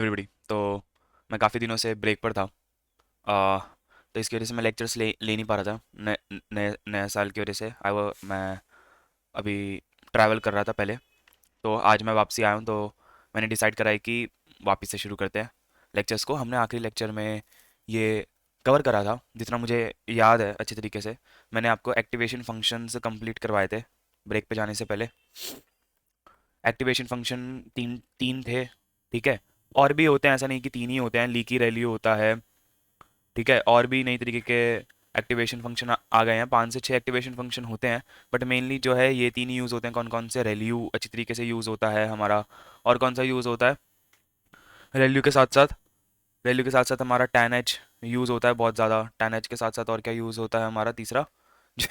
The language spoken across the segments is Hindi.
एवरीबडी। तो मैं काफ़ी दिनों से ब्रेक पर था। आ, तो इसकी वजह से मैं लेक्चर्स ले नहीं पा रहा था। नए नए नए साल की वजह से मैं अभी ट्रैवल कर रहा था पहले। तो आज मैं वापसी आया हूँ, तो मैंने डिसाइड करा है कि वापस से शुरू करते हैं लेक्चर्स को। हमने आखिरी लेक्चर में ये कवर करा था, जितना मुझे याद है अच्छी तरीके से। मैंने आपको एक्टिवेशन फंक्शंस कंप्लीट करवाए थे ब्रेक पे जाने से पहले। एक्टिवेशन फंक्शन तीन तीन थे, ठीक है। और भी होते हैं, ऐसा नहीं कि तीन ही होते हैं। लीकी रैली होता है, ठीक है। और भी नई तरीके के एक्टिवेशन फंक्शन आ गए हैं, 5 से 6 एक्टिवेशन फंक्शन होते हैं। बट मेनली जो है ये तीन ही यूज़ होते हैं। कौन कौन से? रेल्यू अच्छी तरीके से यूज़ होता है हमारा। और कौन सा यूज़ होता है? रेल्यू के साथ साथ रेल्यू के साथ साथ हमारा टैन एच यूज़ होता है बहुत ज़्यादा। टैन एच के साथ साथ और क्या यूज़ होता है हमारा तीसरा?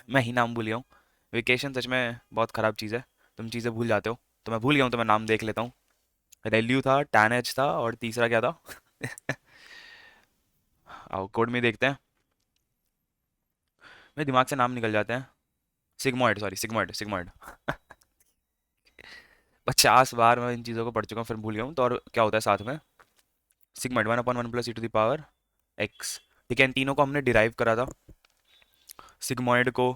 मैं ही नाम भूल गया हूँ। वेकेशन सच में बहुत ख़राब चीज़ है, तुम चीज़ें भूल जाते हो। तो मैं भूल गया हूँ, तो मैं नाम देख लेता हूँ। रेल्यू था, टैन एच था, और तीसरा क्या था? आओ कोड में देखते हैं। मेरे दिमाग से नाम निकल जाते हैं। Sigmoid, sorry, sigmoid, sigmoid. 50 बार मैं इन चीज़ों को पढ़ चुका हूँ, फिर भूल गया हूँ। तो और क्या होता है साथ में? Sigmoid 1/1 + e⁻x। ठीक है, इन तीनों को हमने डिराइव करा था। सिग्मॉइड को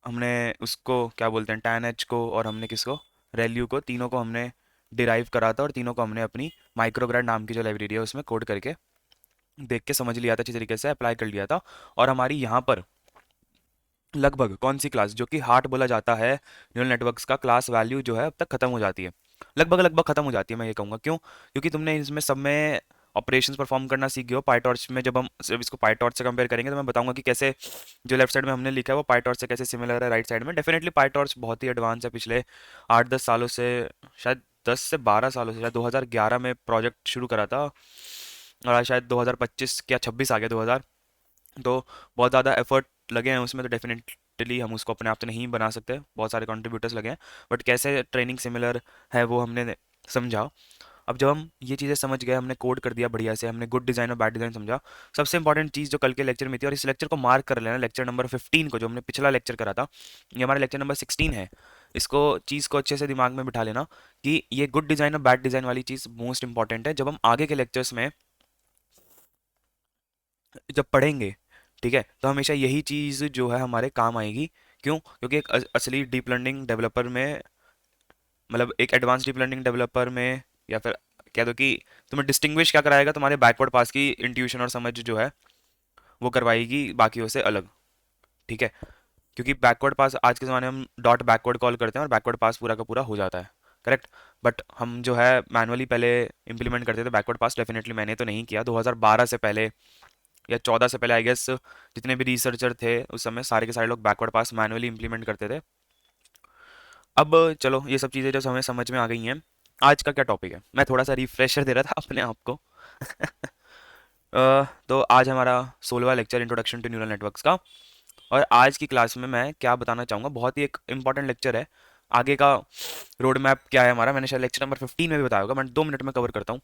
हमने, उसको क्या बोलते हैं, टैन एच को, और हमने किसको, रेल्यू को, तीनों को हमने डिराइव करा था। और तीनों को हमने अपनी माइक्रोग्राड नाम की जो लाइब्रेरी है उसमें कोड करके देख के समझ लिया था, अच्छी तरीके से अप्लाई कर लिया था। और हमारी यहाँ पर लगभग कौन सी क्लास, जो कि हार्ट बोला जाता है न्यूरल नेटवर्क्स का, क्लास वैल्यू जो है अब तक खत्म हो जाती है। लगभग लगभग खत्म हो जाती है, मैं ये कहूँगा। क्यों? क्योंकि तुमने इसमें सब में ऑपरेशंस परफॉर्म करना सीख गए हो। पाईटॉर्च में जब हम सिर्फ इसको पाईटॉर्च से कंपेयर करेंगे, तो मैं बताऊंगा कि कैसे जो लेफ्ट साइड में हमने लिखा है वो पाईटॉर्च से कैसे सिमिलर है राइट साइड में। डेफिनेटली पाईटॉर्च बहुत ही एडवांस है। पिछले 8-10 सालों से, शायद 10 से 12 सालों से, शायद 2011 में प्रोजेक्ट शुरू करा था, और आज शायद 2025 या 26 आ गया 2000। तो बहुत ज़्यादा एफर्ट लगे हैं उसमें। तो डेफिनेटली हम उसको अपने आप तो नहीं बना सकते, बहुत सारे कंट्रीब्यूटर्स लगे हैं। बट कैसे ट्रेनिंग सिमिलर है वो हमने समझा। अब जब हम ये चीज़ें समझ गए, हमने कोड कर दिया बढ़िया से, हमने गुड डिज़ाइन और बैड डिज़ाइन समझा। सबसे इंपॉर्टेंट चीज़ जो कल के लेक्चर में थी, और इस लेक्चर को मार्क कर लेना, लेक्चर नंबर 15 को, जो हमने पिछला लेक्चर करा था, ये हमारा लेक्चर नंबर 16 है। इसको, चीज़ को अच्छे से दिमाग में बिठा लेना कि ये गुड डिज़ाइन और बैड डिज़ाइन वाली चीज़ मोस्ट इंपॉर्टेंट है जब हम आगे के लेक्चर्स में जब पढ़ेंगे। ठीक है, तो हमेशा यही चीज़ जो है हमारे काम आएगी। क्यों? क्योंकि एक असली डीप लर्निंग डेवलपर में, मतलब एक एडवांस डीप लर्निंग डेवलपर में, या फिर कह दो कि तुम्हें डिस्टिंग्विश क्या कराएगा, तुम्हारे बैकवर्ड पास की इंट्यूशन और समझ जो है वो करवाएगी बाकियों से अलग। ठीक है, क्योंकि बैकवर्ड पास आज के ज़माने में हम डॉट बैकवर्ड कॉल करते हैं और बैकवर्ड पास पूरा का पूरा हो जाता है। करेक्ट। बट हम जो है मैनुअली पहले इंप्लीमेंट करते थे बैकवर्ड पास। डेफिनेटली मैंने तो नहीं किया। 2012 से पहले या 14 से पहले, आई गेस, जितने भी रिसर्चर थे उस समय, सारे के सारे लोग बैकवर्ड पास मैनुअली इंप्लीमेंट करते थे। अब चलो, ये सब चीज़ें जो हमें समझ में आ गई हैं, आज का क्या टॉपिक है, मैं थोड़ा सा रिफ्रेशर दे रहा था अपने आप को। तो आज हमारा 16वां lecture, introduction to neural networks का। और आज की क्लास में मैं क्या बताना चाहूँगा, बहुत ही एक इंपॉर्टेंट लेक्चर है। आगे का रोड मैप क्या है हमारा, मैंने शायद लेक्चर नंबर 15 में भी बताया होगा। मैं 2 मिनट में कवर करता हूँ।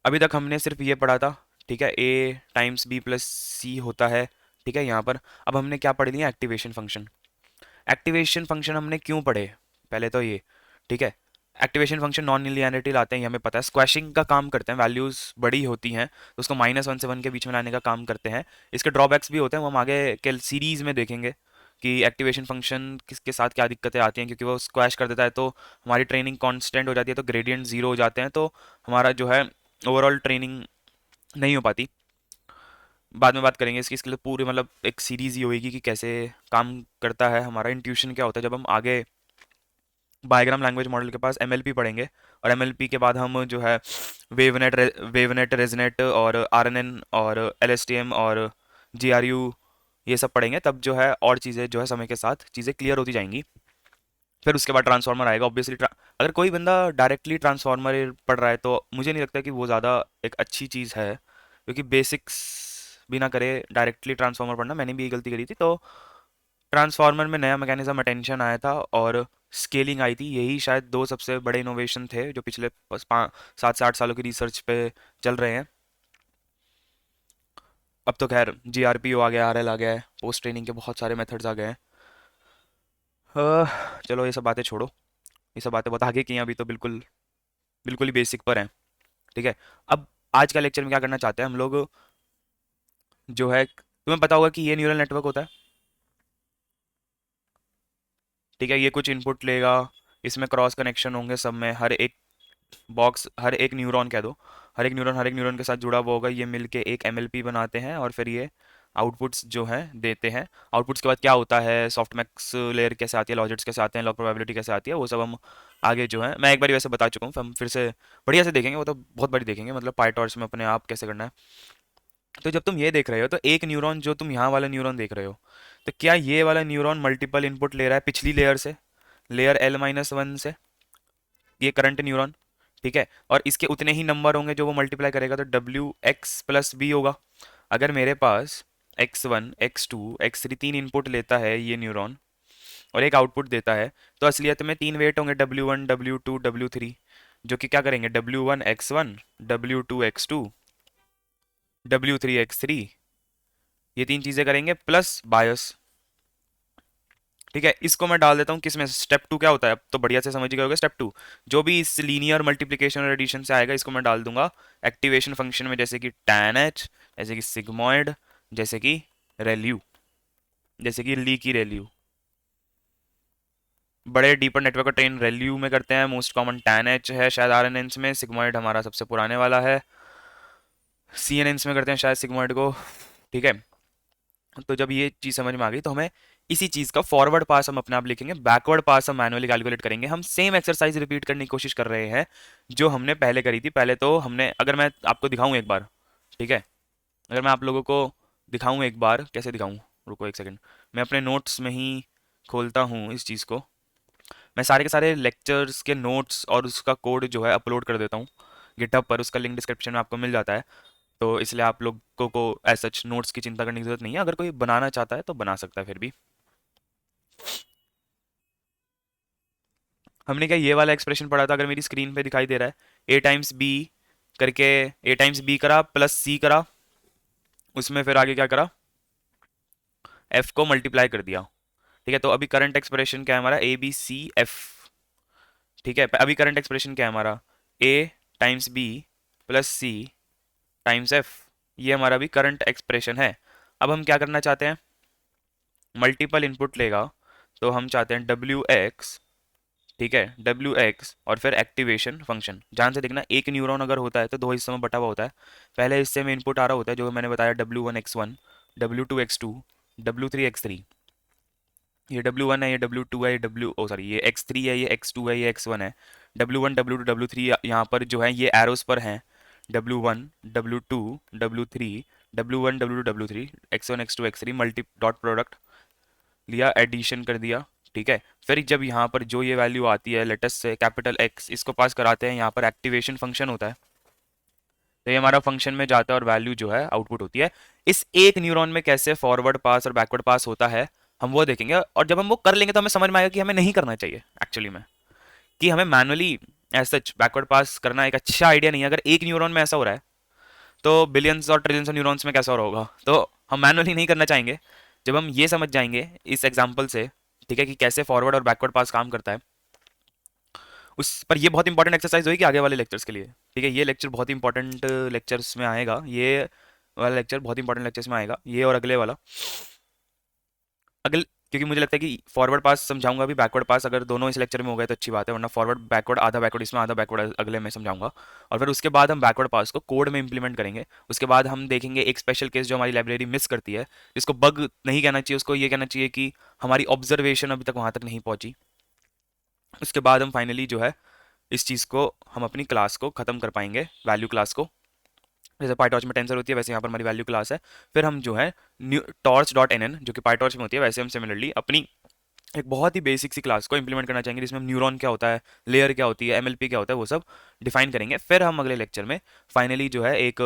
अभी तक हमने सिर्फ ये पढ़ा था, ठीक है, A × B + C होता है, ठीक है, यहाँ पर। अब हमने क्या पढ़ लिया? Activation function. एक्टिवेशन फंक्शन हमने क्यों पढ़े? पहले तो ये, ठीक है, एक्टिवेशन फंक्शन नॉन लिनियरिटी लाते हैं, ये हमें पता है। स्क्वैशिंग का काम करते हैं, वैल्यूज बड़ी होती हैं तो उसको -1 से 1 के बीच में लाने का काम करते हैं। इसके ड्रॉबैक्स भी होते हैं, वो हम आगे के सीरीज में देखेंगे कि एक्टिवेशन फंक्शन किसके साथ क्या दिक्कतें आती हैं। क्योंकि वो स्क्वैश कर देता है तो हमारी ट्रेनिंग कांस्टेंट हो जाती है, तो ग्रेडियंट जीरो हो जाते हैं, तो हमारा जो है ओवरऑल ट्रेनिंग नहीं हो पाती। बाद में बात करेंगे इसके लिए पूरी, मतलब एक सीरीज ही होगी कि कैसे काम करता है हमारा इंट्यूशन, क्या होता है। जब हम आगे बायोग्राम लैंग्वेज मॉडल के पास एमएलपी पढ़ेंगे, और एमएलपी के बाद हम जो है वेवनेट रेजनेट और आरएनएन और एलएसटीएम और जीआरयू, ये सब पढ़ेंगे। तब जो है और चीज़ें जो है समय के साथ चीज़ें क्लियर होती जाएंगी। फिर उसके बाद ट्रांसफार्मर आएगा ऑब्वियसली। अगर कोई बंदा डायरेक्टली ट्रांसफार्मर पढ़ रहा है तो मुझे नहीं लगता कि वो ज़्यादा एक अच्छी चीज़ है, क्योंकि बेसिक्स भी ना करे डायरेक्टली ट्रांसफार्मर पढ़ना। मैंने भी ये गलती करी थी। तो ट्रांसफार्मर में नया मैकेनिज्म अटेंशन आया था और स्केलिंग आई थी। यही शायद दो सबसे बड़े इनोवेशन थे जो पिछले 7 से 8 सालों की रिसर्च पे चल रहे हैं। अब तो खैर जीआरपीओ आ गया, आरएल आ गया है, पोस्ट ट्रेनिंग के बहुत सारे मेथड्स आ गए हैं। चलो ये सब बातें छोड़ो, ये सब बातें बहुत आगे की हैं, अभी तो बिल्कुल बिल्कुल ही बेसिक पर हैं। ठीक है। अब आज का लेक्चर में क्या करना चाहते हैं हम लोग, जो है तुम्हें पता होगा कि ये न्यूरल नेटवर्क होता है, ठीक है। ये कुछ इनपुट लेगा, इसमें क्रॉस कनेक्शन होंगे सब में, हर एक बॉक्स, हर एक न्यूरॉन कह दो, हर एक न्यूरॉन के साथ जुड़ा हुआ होगा, ये मिलके एक एमएलपी बनाते हैं और फिर ये आउटपुट्स जो हैं देते हैं। आउटपुट्स के बाद क्या होता है, सॉफ्टमैक्स लेयर कैसे आती है, लॉजिक्स कैसे आते हैं, लॉग प्रोबेबिलिटी कैसे आती है, वो सब हम आगे जो है, मैं एक बार वैसे बता चुका हूँ, हम फिर से बढ़िया से देखेंगे, वो तो बहुत बड़ी देखेंगे, मतलब पाईटॉर्च में अपने आप कैसे करना है। तो जब तुम ये देख रहे हो तो एक न्यूरॉन, जो तुम यहाँ वाला न्यूरॉन देख रहे हो, तो क्या ये वाला न्यूरॉन मल्टीपल इनपुट ले रहा है पिछली लेयर से, लेयर L-1 से, ये करंट न्यूरॉन, ठीक है। और इसके उतने ही नंबर होंगे जो वो मल्टीप्लाई करेगा, तो WX+B होगा। अगर मेरे पास X1, X2, X3 तीन इनपुट लेता है ये न्यूरॉन और एक आउटपुट देता है, तो असलियत में तीन वेट होंगे, W1, W2, W3, जो कि क्या करेंगे, W1 X1, W2 X2, W3 X3, ये तीन चीजें करेंगे प्लस बायस, ठीक है। इसको मैं डाल देता हूँ किसमें, स्टेप टू क्या होता है, अब तो बढ़िया से समझ गए होगे। स्टेप टू जो भी इस लीनियर मल्टीप्लिकेशन और एडिशन से आएगा, इसको मैं डाल दूंगा एक्टिवेशन फंक्शन में, जैसे कि tan h, जैसे कि सिग्मॉइड, जैसे कि रेल्यू, जैसे कि ली की रेल्यू। बड़े डीपर नेटवर्क का ट्रेन रेल्यू में करते हैं, मोस्ट कॉमन tan h है शायद RNNs में, सिग्मॉइड हमारा सबसे पुराने वाला है, CNNs में करते हैं शायद सिग्मॉइड को, ठीक है। तो जब ये चीज़ समझ में आ गई तो हमें इसी चीज़ का फॉरवर्ड पास हम अपने आप लिखेंगे, बैकवर्ड पास हम मैनुअली कैलकुलेट करेंगे। हम सेम एक्सरसाइज रिपीट करने की कोशिश कर रहे हैं जो हमने पहले करी थी। पहले तो हमने, अगर मैं आपको दिखाऊं एक बार, ठीक है, अगर मैं आप लोगों को दिखाऊं एक बार, कैसे दिखाऊं, रुको एक सेकंड, मैं अपने नोट्स में ही खोलता हूँ इस चीज़ को, मैं सारे के सारे लेक्चर्स के नोट्स और उसका कोड जो है अपलोड कर देता हूँ गिटहब पर, उसका लिंक डिस्क्रिप्शन में आपको मिल जाता है। तो इसलिए आप लोगों को एज सच नोट्स की चिंता करने की जरूरत नहीं है, अगर कोई बनाना चाहता है तो बना सकता है। फिर भी हमने क्या ये वाला एक्सप्रेशन पढ़ा था, अगर मेरी स्क्रीन पे दिखाई दे रहा है, A टाइम्स B करके, A टाइम्स B करा प्लस C करा, उसमें फिर आगे क्या करा, F को मल्टीप्लाई कर दिया, ठीक है। तो अभी करंट एक्सप्रेशन क्या है हमारा, ABCF, ठीक है। अभी करंट एक्सप्रेशन क्या है हमारा, A times B plus C times F, ये हमारा भी करंट एक्सप्रेशन है। अब हम क्या करना चाहते हैं, मल्टीपल इनपुट लेगा, तो हम चाहते हैं WX, ठीक है, WX और फिर एक्टिवेशन फंक्शन। ध्यान से देखना, एक न्यूरॉन अगर होता है तो दो हिस्सों में बटा हुआ होता है। पहले हिस्से में इनपुट आ रहा होता है जो मैंने बताया, W1 X1, W2 X2, W3 X3, ये W1 है, ये W2 है, ये W ओ सॉरी ये X3 है, ये X2 है, ये X1 है। W1 W2 W3 यहाँ पर जो है ये एरोस पर हैं, W1 W2 W3, W1 W2 W3, X1 X2 X3, multi dot product लिया, एडिशन कर दिया, ठीक है। फिर जब यहाँ पर जो ये वैल्यू आती है लेटेस्ट से कैपिटल X, इसको पास कराते हैं, यहाँ पर एक्टिवेशन फंक्शन होता है, तो ये हमारा फंक्शन में जाता है और वैल्यू जो है आउटपुट होती है। इस एक न्यूरॉन में कैसे फॉरवर्ड पास और बैकवर्ड पास होता है हम वो देखेंगे, और जब हम वो कर लेंगे तो हमें समझ में आएगा कि हमें नहीं करना चाहिए एक्चुअली में, कि हमें मैनुअली एज सच बैकवर्ड पास करना एक अच्छा आइडिया नहीं है। अगर एक न्यूरॉन में ऐसा हो रहा है तो बिलियंस और ट्रिलियंस ऑफ न्यूरॉन्स में कैसा हो रहा होगा, तो हम मैनुअली नहीं करना चाहेंगे। जब हम ये समझ जाएंगे इस एग्जाम्पल से, ठीक है, कि कैसे फॉरवर्ड और बैकवर्ड पास काम करता है, उस पर ये बहुत इंपॉर्टेंट एक्सरसाइज होगी आगे वाले लेक्चर्स के लिए, ठीक है। ये लेक्चर बहुत इंपॉर्टेंट लेक्चर्स में आएगा, ये वाला लेक्चर बहुत इंपॉर्टेंट लेक्चर्स में आएगा, ये और अगले वाला, अगले, क्योंकि मुझे लगता है कि फॉरवर्ड पास समझाऊंगा अभी, बैकवर्ड पास अगर दोनों इस लेक्चर में हो गए तो अच्छी बात है, वरना फॉरवर्ड बैकवर्ड, आधा बैकवर्ड इसमें आधा बैकवर्ड अगले में समझाऊंगा। और फिर उसके बाद हम बैकवर्ड पास को कोड में इंप्लीमेंट करेंगे। उसके बाद हम देखेंगे एक स्पेशल केस जो हमारी लाइब्रेरी मिस करती है, जिसको बग नहीं कहना चाहिए, उसको ये कहना चाहिए कि हमारी ऑब्जर्वेशन अभी तक वहां तक नहीं पहुंची। उसके बाद हम फाइनली जो है इस चीज़ को, हम अपनी क्लास को ख़त्म कर पाएंगे, वैल्यू क्लास को। जैसे पाईटॉर्च में टेंसर होती है वैसे यहाँ पर हमारी वैल्यू क्लास है। फिर हम जो है न्यू torch.nn जो कि पाईटॉर्च में होती है, वैसे हम सिमिलरली अपनी एक बहुत ही बेसिक सी क्लास को इंप्लीमेंट करना चाहेंगे, जिसमें हम न्यूरॉन क्या होता है, लेयर क्या होती है, एमएलपी क्या होता है, वो सब डिफाइन करेंगे। फिर हम अगले लेक्चर में फाइनली जो है एक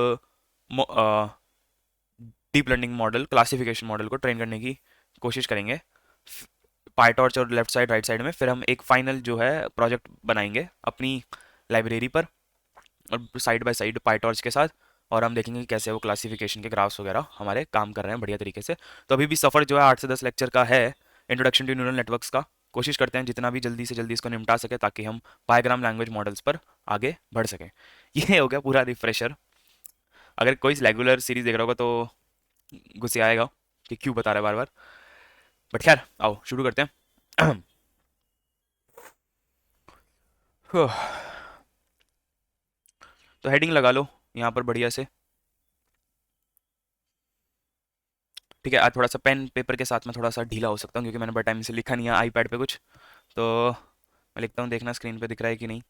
deep learning model, classification model को ट्रेन करने की कोशिश करेंगे पाईटॉर्च और लेफ्ट साइड राइट साइड में। फिर हम एक फाइनल जो है प्रोजेक्ट बनाएंगे अपनी लाइब्रेरी पर, और साइड बाय साइड पाईटॉर्च के साथ, और हम देखेंगे कि कैसे वो क्लासिफिकेशन के ग्राफ्स वगैरह हमारे काम कर रहे हैं बढ़िया तरीके से। तो अभी भी सफ़र जो है 8 से 10 लेक्चर का है इंट्रोडक्शन टू न्यूरल नेटवर्क्स का। कोशिश करते हैं जितना भी जल्दी से जल्दी इसको निपटा सके ताकि हम पाइग्राम लैंग्वेज मॉडल्स पर आगे बढ़ सकें। ये हो गया पूरा रिफ्रेशर। अगर कोई रेगुलर सीरीज देख रहा होगा तो गुस्से आएगा कि क्यों बता रहा है बार बार, बट खैर आओ शुरू करते हैं। तो हेडिंग लगा लो यहाँ पर बढ़िया से। ठीक है, आज थोड़ा सा पेन पेपर के साथ में थोड़ा सा ढीला हो सकता हूँ क्योंकि मैंने बड़ा टाइम से लिखा नहीं है आईपैड पे कुछ। तो मैं लिखता हूँ, देखना स्क्रीन पे दिख रहा है कि नहीं।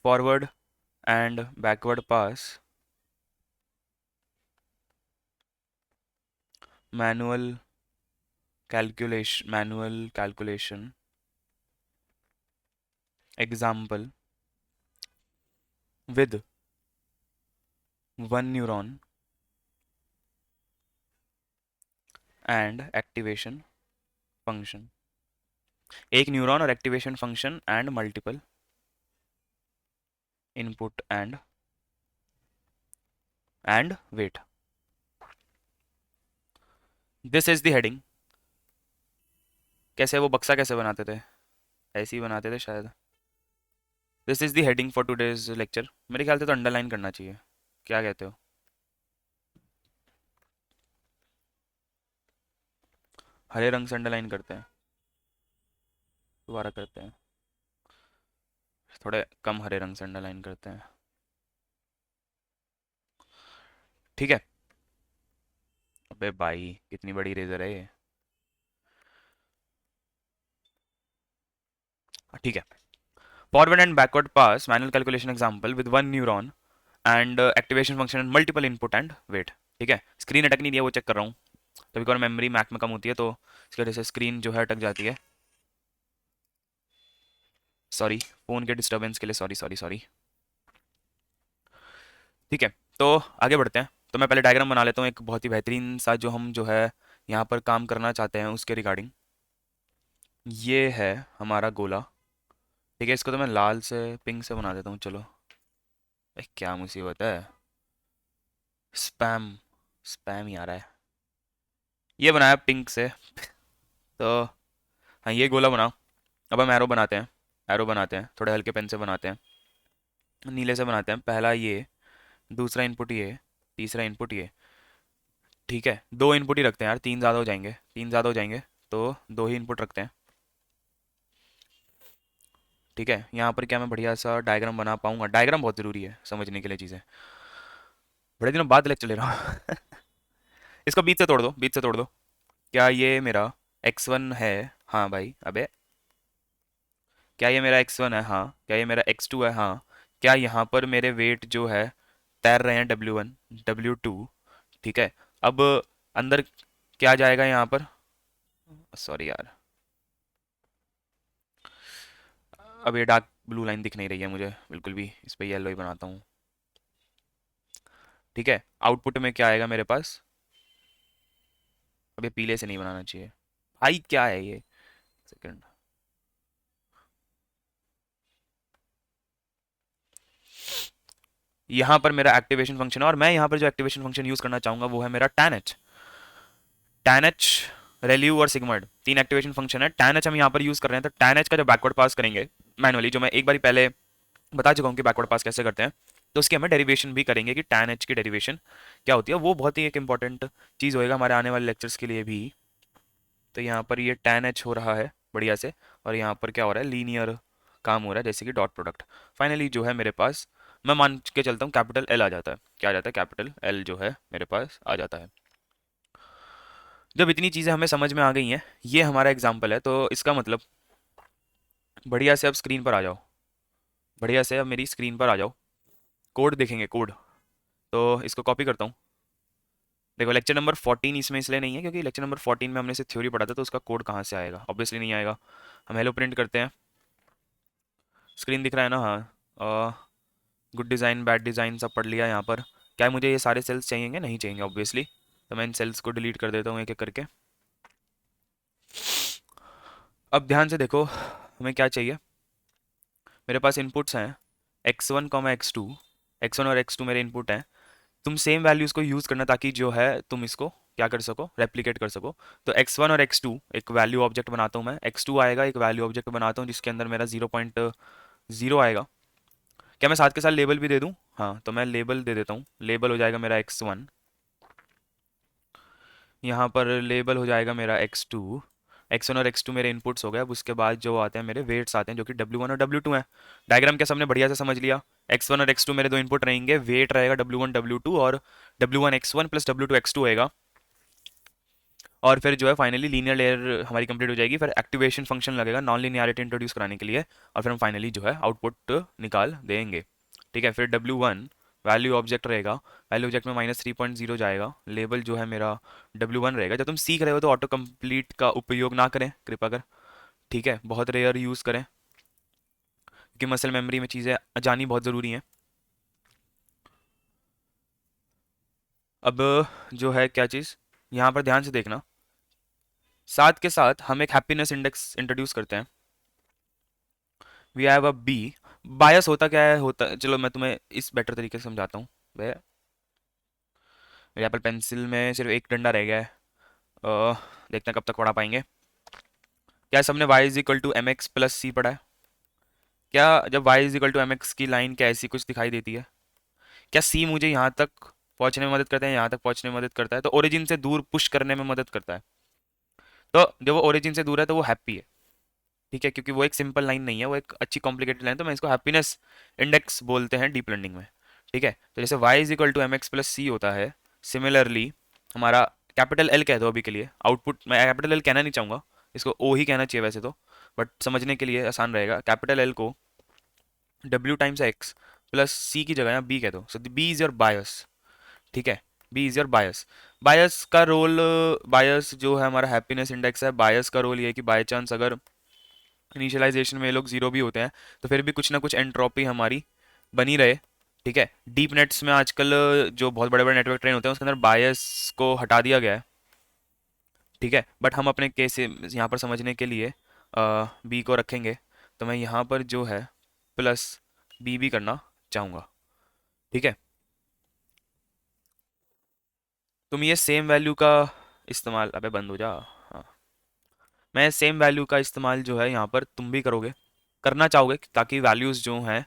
Forward and backward pass manual calculation example with 1 neuron and activation function. एक न्यूरॉन और activation function and multiple input and weight. This is the heading. कैसे वो बक्सा कैसे बनाते थे, ऐसे ही बनाते थे शायद। This is the heading for today's lecture. मेरे ख्याल से तो अंडरलाइन करना चाहिए, क्या कहते हो? हरे रंग से अंडरलाइन करते हैं, दोबारा करते हैं, थोड़े कम हरे रंग से अंडरलाइन करते हैं। ठीक है। अबे भाई कितनी बड़ी रेजर है ये। ठीक है। Forward and backward pass manual calculation example with 1 neuron and activation function and multiple input and weight. ठीक है, स्क्रीन अटक नहीं दिया, वो चेक कर रहा हूँ। कभी कभार मेमोरी मैक में कम होती है तो इसकी वजह से स्क्रीन जो है अटक जाती है। सॉरी, फ़ोन के डिस्टरबेंस के लिए सॉरी सॉरी सॉरी। ठीक है, तो आगे बढ़ते हैं। तो मैं पहले डायग्राम बना लेता हूँ एक बहुत ही बेहतरीन सा, जो हम जो है यहाँ पर काम करना चाहते हैं उसके रिगार्डिंग। ये है हमारा गोला। ठीक है, इसको तो मैं लाल से पिंक से बना देता हूँ, चलो। क्या मुसीबत है, स्पैम स्पैम ही आ रहा है। ये बनाया पिंक से। तो हाँ, ये गोला बनाओ। अब हम एरो बनाते हैं। एरो बनाते हैं, थोड़े हल्के पेन से बनाते हैं, नीले से बनाते हैं। पहला ये, दूसरा इनपुट ये, तीसरा इनपुट ये। ठीक है, दो इनपुट ही रखते हैं यार, तीन ज़्यादा हो जाएंगे, तीन ज़्यादा हो जाएंगे, तो दो ही इनपुट रखते हैं। ठीक है, यहाँ पर क्या मैं बढ़िया सा डायग्राम बना पाऊंगा? डायग्राम बहुत ज़रूरी है समझने के लिए चीज़ें। बड़े दिनों बाद लेक्चर ले रहा हूँ। इसको बीच से तोड़ दो, बीच से तोड़ दो। क्या ये मेरा x1 है? हाँ भाई, अबे क्या ये मेरा x1 है? हाँ। क्या ये मेरा x2 है? हाँ। क्या यहाँ पर मेरे वेट जो है तैर रहे हैं W1 W2? ठीक है। अब अंदर क्या जाएगा यहाँ पर? सॉरी यार, अब ये डार्क ब्लू लाइन दिख नहीं रही है मुझे बिल्कुल भी, इस पर येलो ही बनाता हूँ। ठीक है, आउटपुट में क्या आएगा मेरे पास? अब ये पीले से नहीं बनाना चाहिए भाई, क्या है ये? सेकंड। यहाँ पर मेरा एक्टिवेशन फंक्शन है और मैं यहाँ पर जो एक्टिवेशन फंक्शन यूज करना चाहूंगा वो है मेरा tan h। tan h, ReLU और सिग्मॉइड, तीन एक्टिवेशन फंक्शन है। tan h हम यहाँ पर यूज कर रहे हैं, तो tan h का जब बैकवर्ड पास करेंगे मैनुअली, जो मैं एक बार पहले बता चुका हूँ कि बैकवर्ड पास कैसे करते हैं, तो उसकी हमें डेरिवेशन भी करेंगे कि tan h की डेरिवेशन क्या होती है। वो बहुत ही एक इंपॉर्टेंट चीज़ होएगा हमारे आने वाले लेक्चर्स के लिए भी। तो यहाँ पर ये tan h हो रहा है बढ़िया से, और यहाँ पर क्या हो रहा है, लीनियर काम हो रहा है, जैसे कि डॉट प्रोडक्ट। फाइनली जो है मेरे पास, मैं मान के चलता हूँ कैपिटल एल आ जाता है। क्या आ जाता है? कैपिटल एल जो है मेरे पास आ जाता है। जब इतनी चीज़ें हमें समझ में आ गई हैं, ये हमारा एग्जाम्पल है, तो इसका मतलब बढ़िया से अब स्क्रीन पर आ जाओ। बढ़िया से अब मेरी स्क्रीन पर आ जाओ, कोड देखेंगे, कोड। तो इसको कॉपी करता हूँ। देखो, लेक्चर नंबर 14 इसमें इसलिए नहीं है क्योंकि लेक्चर नंबर 14 में हमने से थ्योरी पढ़ा था, तो उसका कोड कहाँ से आएगा? ऑब्वियसली नहीं आएगा। हम हेलो प्रिंट करते हैं। स्क्रीन दिख रहा है ना? हाँ। गुड डिज़ाइन बैड डिज़ाइन सब पढ़ लिया यहाँ पर। क्या मुझे ये सारे सेल्स चाहिएंगे? नहीं चाहिए ऑब्वियसली। तो मैं इन सेल्स को डिलीट कर देता हूँ एक एक करके। अब ध्यान से देखो, हमें क्या चाहिए। मेरे पास इनपुट्स हैं x1 x2। x1 और x2 मेरे इनपुट हैं। तुम सेम वैल्यूज़ को यूज़ करना ताकि जो है तुम इसको क्या कर सको, रेप्लिकेट कर सको। तो x1 और x2 एक वैल्यू ऑब्जेक्ट बनाता हूँ मैं, x2 आएगा एक वैल्यू ऑब्जेक्ट बनाता हूँ जिसके अंदर मेरा 0.0 आएगा। क्या मैं साथ के साथ लेबल भी दे दूँ? हाँ, तो मैं लेबल दे देता हूँ। लेबल हो जाएगा मेरा x1, यहाँ पर लेबल हो जाएगा मेरा x2। x1 और x2 मेरे इनपुट्स हो गए। अब उसके बाद जो आते हैं मेरे वेट्स आते हैं, जो कि w1 और w2 हैं। डायग्राम क्या सबने बढ़िया से समझ लिया? x1 और x2 मेरे दो इनपुट रहेंगे, वेट रहेगा w1 w2, और w1 x1 plus w2 x2 होएगा। और फिर जो है फाइनली लीनियर लेयर हमारी कंप्लीट हो जाएगी। फिर एक्टिवेशन फंक्शन लगेगा नॉन लीनियरिटी इंट्रोड्यूस कराने के लिए, और फिर हम फाइनली जो है आउटपुट निकाल देंगे। ठीक है, फिर w1 वैल्यू ऑब्जेक्ट रहेगा, वैल्यू ऑब्जेक्ट में -3.0 जाएगा, लेबल जो है मेरा w1 रहेगा। जब तुम सीख रहे हो तो ऑटो कंप्लीट का उपयोग ना करें कृपया कर, ठीक है, बहुत रेयर यूज़ करें, क्योंकि मसल मेमोरी में चीज़ें जानी बहुत ज़रूरी हैं। अब जो है क्या चीज़, यहाँ पर ध्यान से देखना, साथ के साथ हम एक हैप्पीनेस इंडेक्स इंट्रोड्यूस करते हैं। We have a B. Bias होता क्या है, होता, चलो मैं तुम्हें इस बेटर तरीके से समझाता हूँ। मेरे यहाँ पर पेंसिल में सिर्फ एक डंडा रह गया है। देखते हैं कब तक पढ़ा पाएंगे। क्या सबने y is equal to M X plus C पढ़ा है? क्या जब y is equal to M X की लाइन क्या ऐसी कुछ दिखाई देती है? क्या c मुझे यहाँ तक पहुँचने में मदद करता है, यहाँ तक पहुँचने में मदद करता है, तो ओरिजिन से दूर पुश करने में मदद करता है। तो जब वो ओरिजिन से दूर है तो वो हैप्पी है, ठीक है, क्योंकि वो एक सिंपल लाइन नहीं है, वो एक अच्छी कॉम्प्लिकेटेड लाइन। तो मैं इसको हैप्पीनेस इंडेक्स बोलते हैं डीप लर्निंग में। ठीक है, तो जैसे y is equal to M X plus C होता है, सिमिलरली हमारा कैपिटल L कह दो अभी के लिए, आउटपुट मैं कैपिटल L कहना नहीं चाहूँगा, इसको O ही कहना चाहिए वैसे तो, बट समझने के लिए आसान रहेगा। कैपिटल L को W टाइम्स x प्लस सी की जगह यहाँ B कह दो, सो B इज योर बायस। ठीक है, बी इज योर बायस। बायस का रोल, बायस जो है हमारा हैप्पीनेस इंडेक्स है, बायस का रोल ये है कि बाय चांस अगर इनिशियलाइजेशन में ये लोग जीरो भी होते हैं तो फिर भी कुछ ना कुछ एंट्रोपी हमारी बनी रहे। ठीक है, डीप नेट्स में आजकल जो बहुत बड़े बड़े नेटवर्क ट्रेन होते हैं उसके अंदर बायस को हटा दिया गया है। ठीक है, बट हम अपने केस यहाँ पर समझने के लिए बी को रखेंगे, तो मैं यहाँ पर जो है प्लस बी भी करना चाहूँगा। ठीक है, तुम ये सेम वैल्यू का इस्तेमाल, अबे बंद हो जा। हाँ, मैं सेम वैल्यू का इस्तेमाल जो है यहाँ पर तुम भी करोगे, करना चाहोगे, ताकि वैल्यूज़ जो हैं,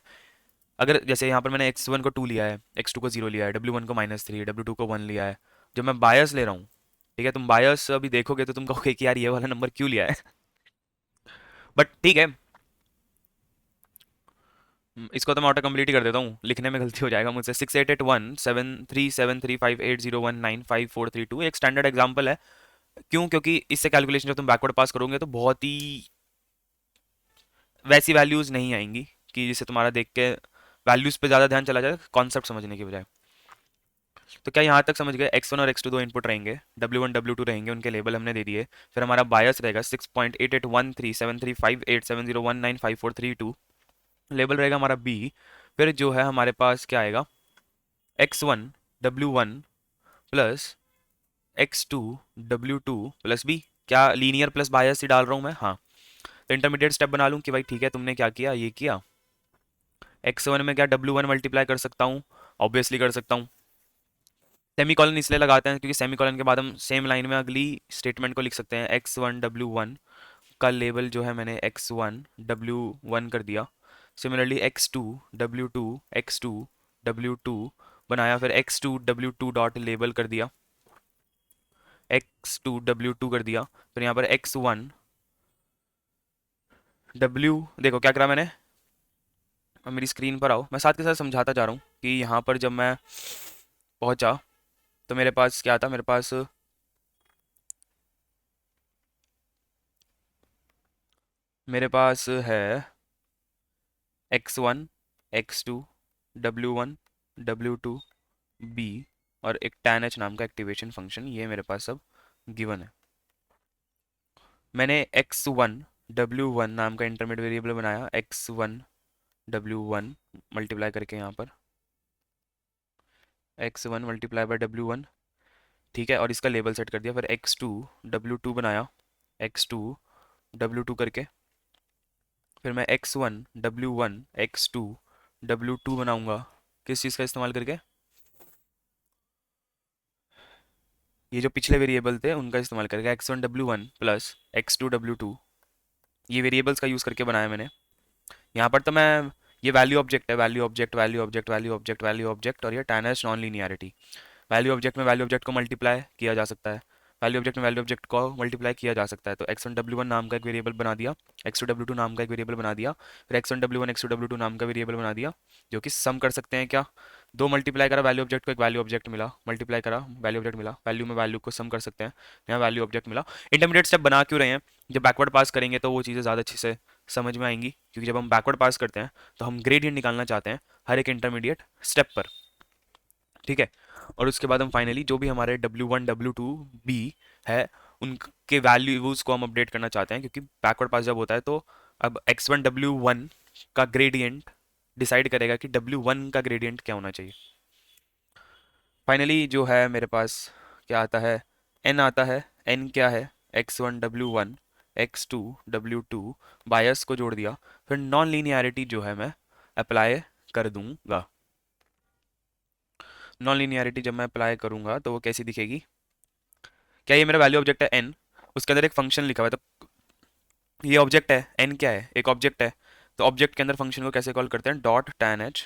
अगर जैसे यहाँ पर मैंने x1 को 2 लिया है, x2 को 0 लिया है, w1 को -3, w2 को 1 लिया है, जब मैं बायस ले रहा हूँ, ठीक है, तुम बायस अभी देखोगे तो तुम कहोगे कि यार ये वाला नंबर क्यों लिया है। बट ठीक है, इसको तो मैं ऑटो कंप्लीट ही कर देता हूँ, लिखने में गलती हो जाएगा मुझसे। 6881 73735801954432 एक स्टैंडर्ड एग्जाम्पल है। क्यों? क्योंकि इससे कैलकुलेशन जब तुम बैकवर्ड पास करोगे तो बहुत ही वैसी वैल्यूज नहीं आएंगी कि जिससे तुम्हारा देख के वैल्यूज पे ज़्यादा ध्यान चला जाए कॉन्सेप्ट समझने की बजाय। तो क्या यहाँ तक समझ गए? x1 और x2 दो इनपुट रहेंगे, w1 w2 रहेंगे, उनके लेबल हमने दे दिए। फिर हमारा बायस रहेगा 6.8813735870195432, लेबल रहेगा हमारा b। फिर जो है हमारे पास क्या आएगा, x1 w1 plus x2 w2 plus b। क्या लीनियर प्लस बायस ही डाल रहा हूँ मैं? हाँ, तो इंटरमीडिएट स्टेप बना लूँ कि भाई ठीक है, तुमने क्या किया, ये किया। x1 में क्या w1 मल्टीप्लाई कर सकता हूँ? ऑब्वियसली कर सकता हूँ। सेमी कॉलन इसलिए लगाते हैं क्योंकि सेमी कॉलन के बाद हम सेम लाइन में अगली स्टेटमेंट को लिख सकते हैं। x1 w1 का लेबल जो है मैंने x1 w1 कर दिया। Similarly x2 w2 x2 w2 बनाया, फिर x2 w2 डॉट लेबल कर दिया, x2 w2 कर दिया। फिर यहाँ पर x1 w, देखो क्या करा मैंने, अब मेरी स्क्रीन पर आओ, मैं साथ के साथ समझाता जा रहा हूँ कि यहाँ पर जब मैं पहुँचा तो मेरे पास क्या था, मेरे पास है x1 x2 w1 w2 b और एक tan h नाम का एक्टिवेशन फंक्शन, ये मेरे पास सब गिवन है। मैंने x1 w1 नाम का इंटरमीडिएट वेरिएबल बनाया, x1 w1 मल्टीप्लाई करके यहाँ पर x1 मल्टीप्लाई बाय w1, ठीक है, और इसका लेबल सेट कर दिया। फिर x2 w2 बनाया, x2 w2 करके, फिर मैं x1 w1 x2 w2 बनाऊंगा, किस चीज़ का इस्तेमाल करके, ये जो पिछले वेरिएबल थे उनका इस्तेमाल करेगा, x1w1 प्लस x2w2, ये वेरिएबल्स का यूज़ करके बनाया मैंने। यहाँ पर तो मैं, ये वैल्यू ऑब्जेक्ट है, value object value object value object value object, और ये टाइनस नॉन लीनियरिटी। वैल्यू ऑब्जेक्ट में वैल्यू ऑब्जेक्ट को मल्टीप्लाई किया जा सकता है, वैल्यू ऑब्जेक्ट में वैल्यू ऑब्जेक्ट को मल्टीप्लाई किया जा सकता है। तो x1w1 नाम का एक वेरिएबल बना दिया, x2w2 नाम का एक वेरिएबल बना दिया, फिर x1w1 x2w2 नाम का वेरिएबल बना दिया, जो कि सम कर सकते हैं क्या, दो मल्टीप्लाई करा वैल्यू ऑब्जेक्ट को, एक वैल्यू ऑब्जेक्ट मिला, मल्टीप्लाई करा वैल्यू ऑब्जेक्ट मिला, वैल्यू में वैल्यू को सम कर सकते हैं, यहाँ वैल्यू ऑब्जेक्ट मिला। इंटरमीडिएट स्टेप बना क्यों रहे हैं, जब बैकवर्ड पास करेंगे तो वो चीज़ें ज़्यादा अच्छे से समझ में आएंगी, क्योंकि जब हम बैकवर्ड पास करते हैं तो हम ग्रेडियंट निकालना चाहते हैं हर एक इंटरमीडिएट स्टेप पर, ठीक है। और उसके बाद हम फाइनली जो भी हमारे W1 W2 B है उनके वैल्यूज को हम अपडेट करना चाहते हैं, क्योंकि बैकवर्ड पास जब होता है तो अब x1 W1 का ग्रेडियंट डिसाइड करेगा कि W1 का ग्रेडियंट क्या होना चाहिए। फाइनली जो है मेरे पास क्या आता है, n आता है। n क्या है, x1 W1 x2 W2, बायस को जोड़ दिया, फिर नॉन लीनियरिटी जो है मैं अप्लाई कर दूंगा। नॉन लीनियरिटी जब मैं अप्लाई करूंगा तो वो कैसी दिखेगी, क्या ये मेरा वैल्यू ऑब्जेक्ट है n, उसके अंदर एक फंक्शन लिखा हुआ है, तो ये ऑब्जेक्ट है, n क्या है, एक ऑब्जेक्ट है, तो ऑब्जेक्ट के अंदर फंक्शन को कैसे कॉल करते हैं, डॉट tan h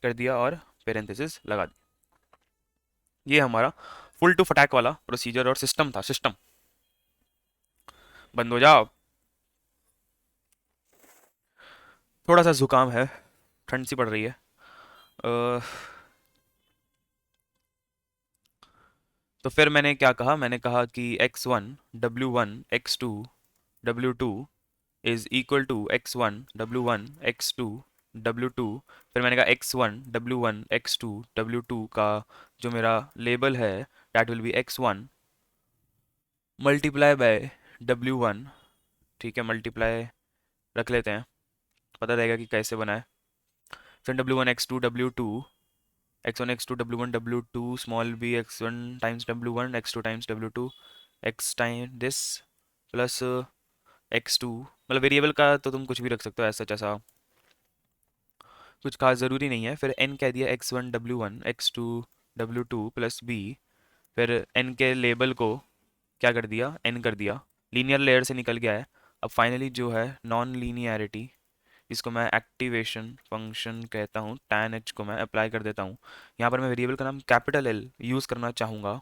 कर दिया और पेरेंथेसिस लगा दिया। ये हमारा फुल टू फटैक वाला प्रोसीजर और सिस्टम था। सिस्टम बंद हो जाओ, थोड़ा सा जुकाम है, ठंड सी पड़ रही है। अ, तो फिर मैंने क्या कहा, मैंने कहा कि x1 W1 x2 W2 is equal to x1 W1 x2 W2। फिर मैंने कहा x1 W1 x2 W2 का जो मेरा लेबल है that will be x1 multiply by W1, ठीक है, मल्टीप्लाई रख लेते हैं, पता रहेगा कि कैसे बना है। फिर W1 x2 W2, x1 x2 W1 W2 small b x1 times W1 x2 times W2 x time this plus x2, मतलब वेरिएबल का तो तुम कुछ भी रख सकते हो, ऐसा जैसा कुछ खास ज़रूरी नहीं है। फिर n कह दिया x1 W1 x2 W2 plus b, फिर n के लेबल को क्या कर दिया, n कर दिया, लीनियर लेयर से निकल गया है। अब फाइनली जो है नॉन लीनियरिटी, इसको मैं एक्टिवेशन फंक्शन कहता हूँ, tan h को मैं अप्लाई कर देता हूँ। यहाँ पर मैं वेरिएबल का नाम कैपिटल L यूज़ करना चाहूँगा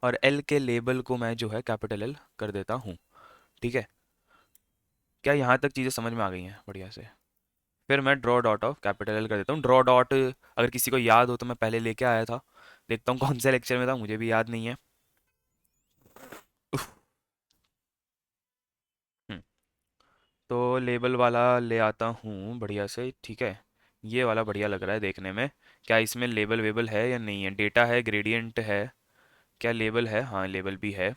और L के लेबल को मैं जो है कैपिटल L कर देता हूँ, ठीक है। क्या यहाँ तक चीज़ें समझ में आ गई हैं बढ़िया से। फिर मैं draw dot of capital L कर देता हूँ। ड्रॉ डॉट अगर किसी को याद हो तो मैं पहले लेके आया था, देखता हूँ कौन से लेक्चर में था, मुझे भी याद नहीं है। उफ, हम्म, तो लेबल वाला ले आता हूँ बढ़िया से, ठीक है। ये वाला बढ़िया लग रहा है देखने में। क्या इसमें लेबल वेबल है या नहीं है, डेटा है, ग्रेडियंट है, क्या लेबल है, हाँ लेबल भी है।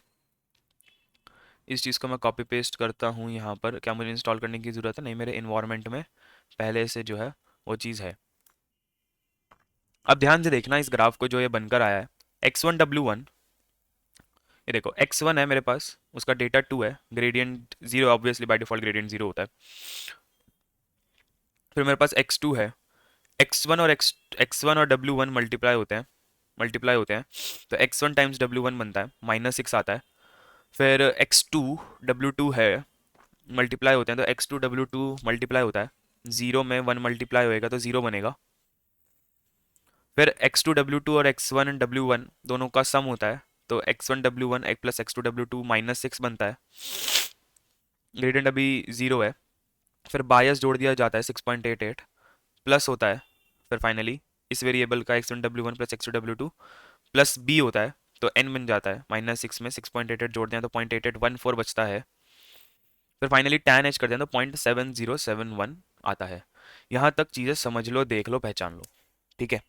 इस चीज़ को मैं कॉपी पेस्ट करता हूँ यहाँ पर। क्या मुझे इंस्टॉल करने की ज़रूरत है, नहीं, मेरे इन्वायरमेंट में पहले से जो है वो चीज़ है। अब ध्यान से देखना इस ग्राफ को, जो ये बनकर आया है x1 W1, ये देखो x1 है मेरे पास, उसका डेटा 2 है, gradient 0, obviously by default gradient 0 होता है। फिर मेरे पास x2 है, x1 और x1 और W1 मल्टीप्लाई होते हैं, तो x1 टाइम्स W1 बनता है, -6 आता है। फिर x2 W2 है, मल्टीप्लाई होते हैं, तो x2 W2 मल्टीप्लाई होता है, 0 में 1 मल्टीप्लाई होएगा तो 0 बनेगा। फिर x2 W2 और x1 W1 दोनों का सम होता है, तो x1 W1 एक प्लस x2 W2 -6 बनता है, ग्रेडियंट अभी 0 है। फिर बायस जोड़ दिया जाता है 6.88 प्लस होता है, फिर फाइनली इस वेरिएबल का x1 W1 plus x2 W2 plus b होता है, तो n बन जाता है, -6 में 6.88 जोड़ दें तो 0.8814 बचता है। फिर फाइनली tan h कर दें तो 0.7071 आता है। यहाँ तक चीज़ें समझ लो, देख लो, पहचान लो, ठीक है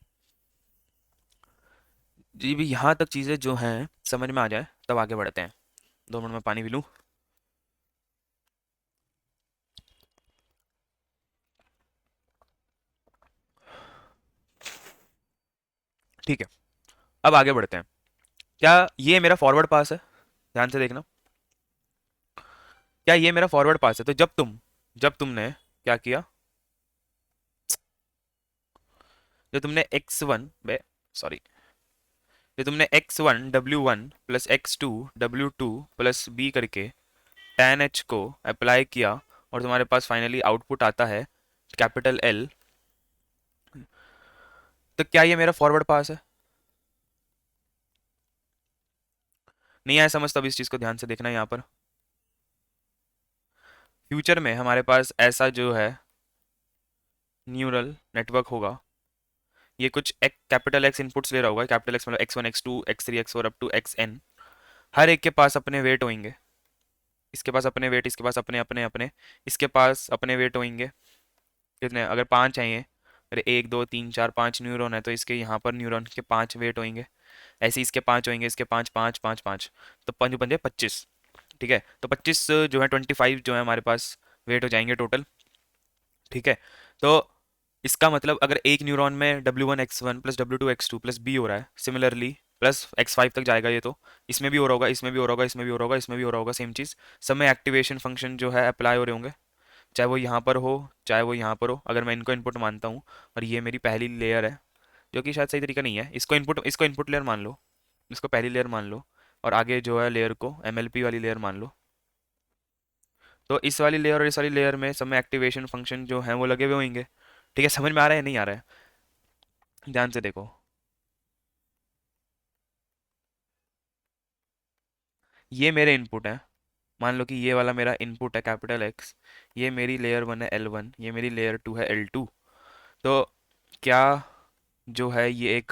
जी भी। यहाँ तक चीज़ें जो हैं समझ में आ जाए तब आगे बढ़ते हैं। 2 मिनट में पानी पी लूँ। ठीक है, अब आगे बढ़ते हैं। क्या ये मेरा फॉरवर्ड पास है, ध्यान से देखना, क्या ये मेरा फॉरवर्ड पास है, तो जब तुमने क्या किया, जब तुमने x1 बे सॉरी जो तुमने x1 w1 plus x2 w2 plus b करके tan h को अप्लाई किया और तुम्हारे पास फाइनली आउटपुट आता है कैपिटल L, तो क्या ये मेरा फॉरवर्ड पास है? नहीं आया समझ? तब इस चीज़ को ध्यान से देखना यहाँ पर। फ्यूचर में हमारे पास ऐसा जो है न्यूरल नेटवर्क होगा, ये कुछ एक कैपिटल एक्स इनपुट्स ले रहा होगा, कैपिटल एक्स मतलब x1 x2 x3 x4 up to xn। हर एक के पास अपने वेट होंगे, इसके पास अपने वेट, इसके पास अपने अपने अपने, इसके पास अपने वेट होंगे। कितने? अगर पांच हैं ये, अरे एक दो तीन चार पांच न्यूरॉन है तो इसके यहाँ पर न्यूरॉन के पांच वेट होंगे। ऐसे ही इसके पांच होंगे, इसके पांच पांच पांच पांच, तो पंज पंजे 25। ठीक है, तो 25 जो है 25 जो है हमारे पास वेट हो जाएंगे टोटल। ठीक है, तो इसका मतलब अगर एक न्यूरॉन में W1 x1 plus W2 x2 plus B हो रहा है, सिमिलरली प्लस x5 तक जाएगा ये, तो इसमें भी हो रहा होगा, इसमें भी हो रहा होगा, इसमें भी हो रहा होगा, इसमें भी हो रहा होगा, सेम चीज़। सब में एक्टिवेशन फंक्शन जो है अप्लाई हो रहे होंगे, चाहे वो यहाँ पर हो चाहे वो यहाँ पर हो। अगर मैं इनको इनपुट मानता हूँ और ये मेरी पहली लेयर है, जो कि शायद सही तरीका नहीं है, इसको इनपुट लेयर मान लो, इसको पहली लेयर मान लो, और आगे जो है लेयर को MLP वाली लेयर मान लो। तो इस वाली लेयर और इस वाली लेयर में सब में एक्टिवेशन फंक्शन जो है वो लगे हुए होंगे। ठीक है, समझ में आ रहा है नहीं आ रहा है? ध्यान से देखो, ये मेरे इनपुट है। मान लो कि ये वाला मेरा इनपुट है कैपिटल एक्स, ये मेरी लेयर वन है L1, ये मेरी लेयर टू है L2। तो क्या जो है ये एक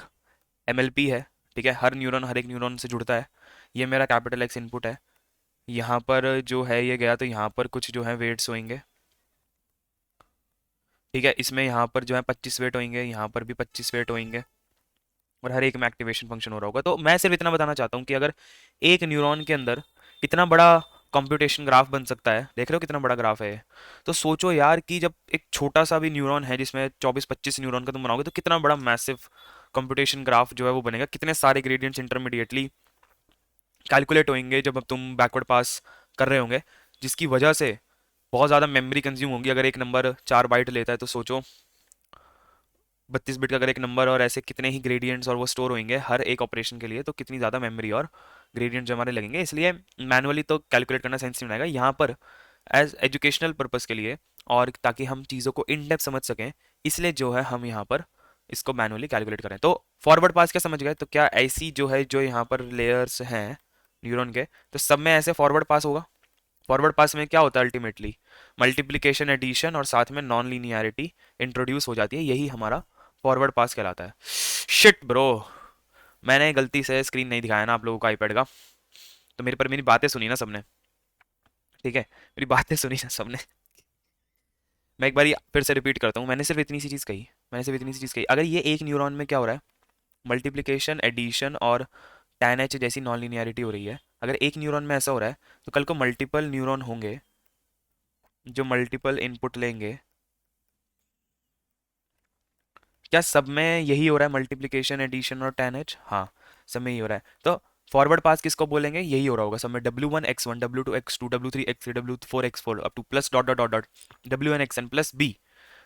MLP है। ठीक है, हर न्यूरॉन हर एक न्यूरॉन से जुड़ता है। ये मेरा कैपिटल एक्स इनपुट है, यहाँ पर जो है ये गया तो यहाँ पर कुछ जो है वेट्स होंगे। ठीक है, इसमें यहाँ पर जो है 25 वेट होंगे, यहाँ पर भी 25 वेट होंगे, और हर एक में एक्टिवेशन फंक्शन हो रहा होगा। तो मैं सिर्फ इतना बताना चाहता हूँ कि अगर एक न्यूरॉन के अंदर इतना बड़ा कंप्यूटेशन ग्राफ बन सकता है, देख रहे हो कितना बड़ा ग्राफ है ये, तो सोचो यार कि जब एक छोटा सा भी न्यूरॉन है जिसमें 24-25 न्यूरॉन का तुम बनाओगे तो कितना बड़ा मैसिव कंप्यूटेशन ग्राफ जो है वो बनेगा, कितने सारे ग्रेडियंट्स इंटरमीडिएटली कैलकुलेट होंगे जब अब तुम बैकवर्ड पास कर रहे होंगे, जिसकी वजह से बहुत ज़्यादा मेमोरी कंज्यूम होगी। अगर एक नंबर 4 बाइट लेता है तो सोचो 32 बिट का अगर एक नंबर, और ऐसे कितने ही ग्रेडियंट्स और वो स्टोर होंगे हर एक ऑपरेशन के लिए, तो कितनी ज़्यादा मेमोरी और ग्रेडियंट जो हमारे लगेंगे। इसलिए मैनुअली तो कैलकुलेट करना सेंस नहीं बनाएगा यहाँ पर, एज एजुकेशनल पर्पज़ के लिए, और ताकि हम चीज़ों को इन डेप्थ समझ सकें, इसलिए जो है हम यहाँ पर इसको मैनुअली कैलकुलेट करें। तो फॉरवर्ड पास क्या समझ गए? तो क्या ऐसी जो है जो यहाँ पर लेयर्स हैं न्यूरॉन के, तो सब में ऐसे फॉरवर्ड पास होगा। फॉरवर्ड पास में क्या होता है अल्टीमेटली? मल्टीप्लिकेशन, एडिशन और साथ में नॉन लीनियरिटी इंट्रोड्यूस हो जाती है, यही हमारा फॉरवर्ड पास कहलाता है। शिट ब्रो, मैंने गलती से स्क्रीन नहीं दिखाया ना आप लोगों को आईपैड का, तो मेरे पर मेरी बातें सुनी ना सबने। ठीक है, मेरी बातें सुनी ना सबने। मैं एक बार फिर से रिपीट करता हूँ, मैंने सिर्फ इतनी सी चीज़ कही, मैंने सिर्फ इतनी सी चीज़ कही। अगर ये एक न्यूरॉन में क्या हो रहा है, मल्टीप्लिकेशन, एडिशन और tan h जैसी नॉन लीनियरिटी हो रही है, अगर एक न्यूरॉन में ऐसा हो रहा है, तो कल को मल्टीपल न्यूरॉन होंगे जो मल्टीपल इनपुट लेंगे। क्या सब में यही हो रहा है, मल्टीप्लिकेशन, एडिशन और tan h? हाँ, सब में यही हो रहा है। तो फॉरवर्ड पास किसको बोलेंगे? यही हो रहा होगा सब में, W1 x1 W2 x2 W3 x3 W4 x4 up two plus dot dot dot dot W1 xn plus B।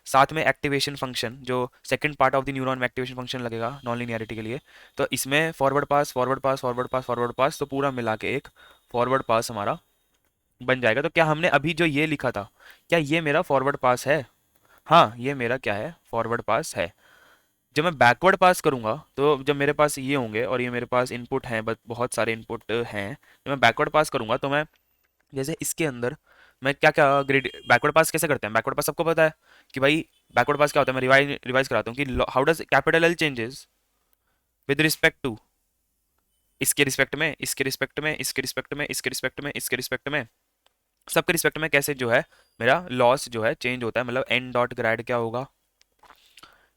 साथ में एक्टिवेशन फंक्शन जो second part of the neuron में एक्टिवेशन फंक्शन लगेगा नॉन लिनियरिटी के लिए। तो इसमें फॉरवर्ड पास फॉरवर्ड पास फॉरवर्ड पास फॉरवर्ड पास, तो पूरा मिला के एक फॉरवर्ड पास हमारा बन जाएगा। तो क्या हमने अभी जो ये लिखा था, क्या ये मेरा फॉरवर्ड पास है? हाँ, ये मेरा क्या है? फॉरवर्ड पास है। जब मैं बैकवर्ड पास करूंगा, तो जब मेरे पास ये होंगे और ये मेरे पास इनपुट हैं, बट बहुत सारे इनपुट हैं, जब मैं बैकवर्ड पास करूंगा तो मैं जैसे इसके अंदर मैं क्या क्या ग्रेड बैकवर्ड पास कैसे करते हैं? बैकवर्ड पास सबको पता है कि भाई बैकवर्ड पास क्या होता है। मैं रिवाइज कराता हूँ कि how does capital L changes with respect to, इसके रिस्पेक्ट में, इसके रिस्पेक्ट में, इसके रिस्पेक्ट में, इसके रिस्पेक्ट में, इसके रिस्पेक्ट में, सबके रिस्पेक्ट में कैसे जो है मेरा लॉस जो है चेंज होता है। मतलब एन डॉट ग्रेड क्या होगा,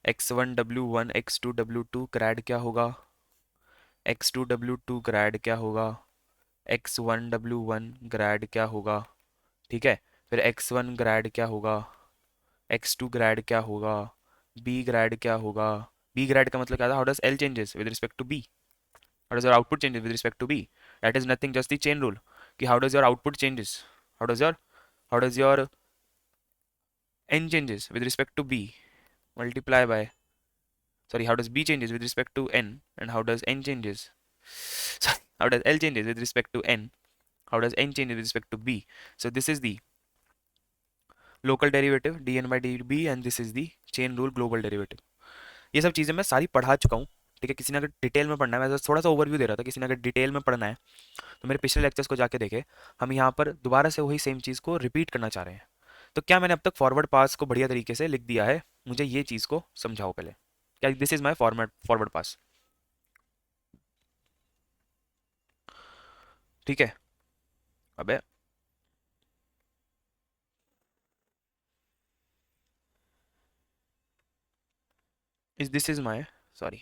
x1 w1 x2 w2 grade क्या होगा, x2 w2 ग्रेड क्या होगा, x1 w1 ग्रेड क्या होगा। ठीक है, फिर x1 ग्रेड क्या होगा, x2 ग्रेड क्या होगा, b ग्रेड क्या होगा। b ग्रेड का मतलब क्या था? How does l changes with respect to b, how does your output changes with respect to b। That is nothing just the chain rule, कि how does your output changes, how does your n changes with respect to b, multiply by sorry, how does b changes with respect to n, and how does n changes, sorry, how does l changes with respect to n, how does n changes with respect to b. So this is the local derivative dn by db, and this is the chain rule global derivative. ये सब चीज़ें मैं सारी पढ़ा चुका हूँ, ठीक है। किसी ने अगर डिटेल में पढ़ना है, मैं बस थोड़ा सा ओवरव्यू दे रहा था, किसी ने अगर डिटेल में पढ़ना है तो मेरे पिछले लेक्चर्स को जाके देखे। हम यहाँ पर दोबारा से वही सेम चीज़ को रिपीट करना चाह रहे हैं। तो क्या मैंने अब तक फॉरवर्ड पास को बढ़िया तरीके से लिख दिया है? मुझे ये चीज़ को समझाओ पहले। क्या this is my format forward pass? ठीक है। अबे is this is my, sorry,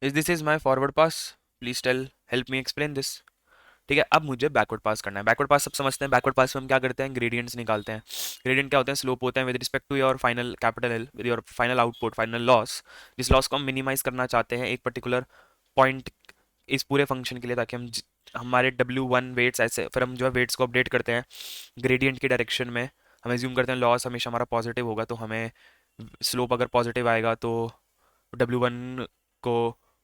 is this is my forward pass? Please tell, help me explain this. ठीक है, अब मुझे बैकवर्ड पास करना है। बैकवर्ड पास सब समझते हैं। बैकवर्ड पास में हम क्या करते हैं? ग्रेडियंट्स निकालते हैं। ग्रेडियंट क्या होते हैं? स्लोप होते हैं with respect to your final capital L, with your final output, final loss. जिस लॉस को हम मिनिमाइज करना चाहते हैं एक पर्टिकुलर पॉइंट इस पूरे फंक्शन के लिए, ताकि हमारे W1 वेट्स ऐसे, फिर हम जो है वेट्स को अपडेट करते हैं ग्रेडियंट की डायरेक्शन में। हम एज्यूम करते हैं लॉस हमेशा हमारा पॉजिटिव होगा, तो हमें स्लोप अगर पॉजिटिव आएगा तो W1 को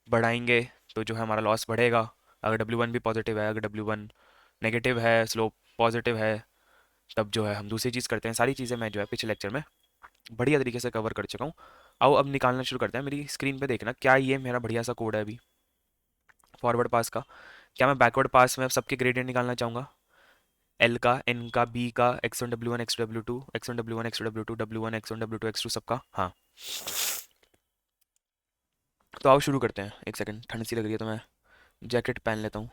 बढ़ाएंगे तो जो है हमारा लॉस बढ़ेगा। अगर W1 भी पॉजिटिव है, अगर W1 नेगेटिव है, स्लोप पॉजिटिव है, तब जो है हम दूसरी चीज़ करते हैं। सारी चीज़ें मैं जो है पिछले लेक्चर में बढ़िया तरीके से कवर कर चुका हूँ। आओ अब निकालना शुरू करते हैं। मेरी स्क्रीन पे देखना, क्या ये मेरा बढ़िया सा कोड है अभी फॉरवर्ड पास का? क्या मैं बैकवर्ड पास में अब सबके ग्रेडियंट निकालना चाहूँगा? एल का, एन का, बी का, x1 w1 x2 w2, x1 w1 x2 w2, w1 x1 w2 x2, सबका। हाँ, तो आओ शुरू करते हैं। एक सेकंड, ठंड सी लग रही है तो मैं जैकेट पहन लेता हूँ।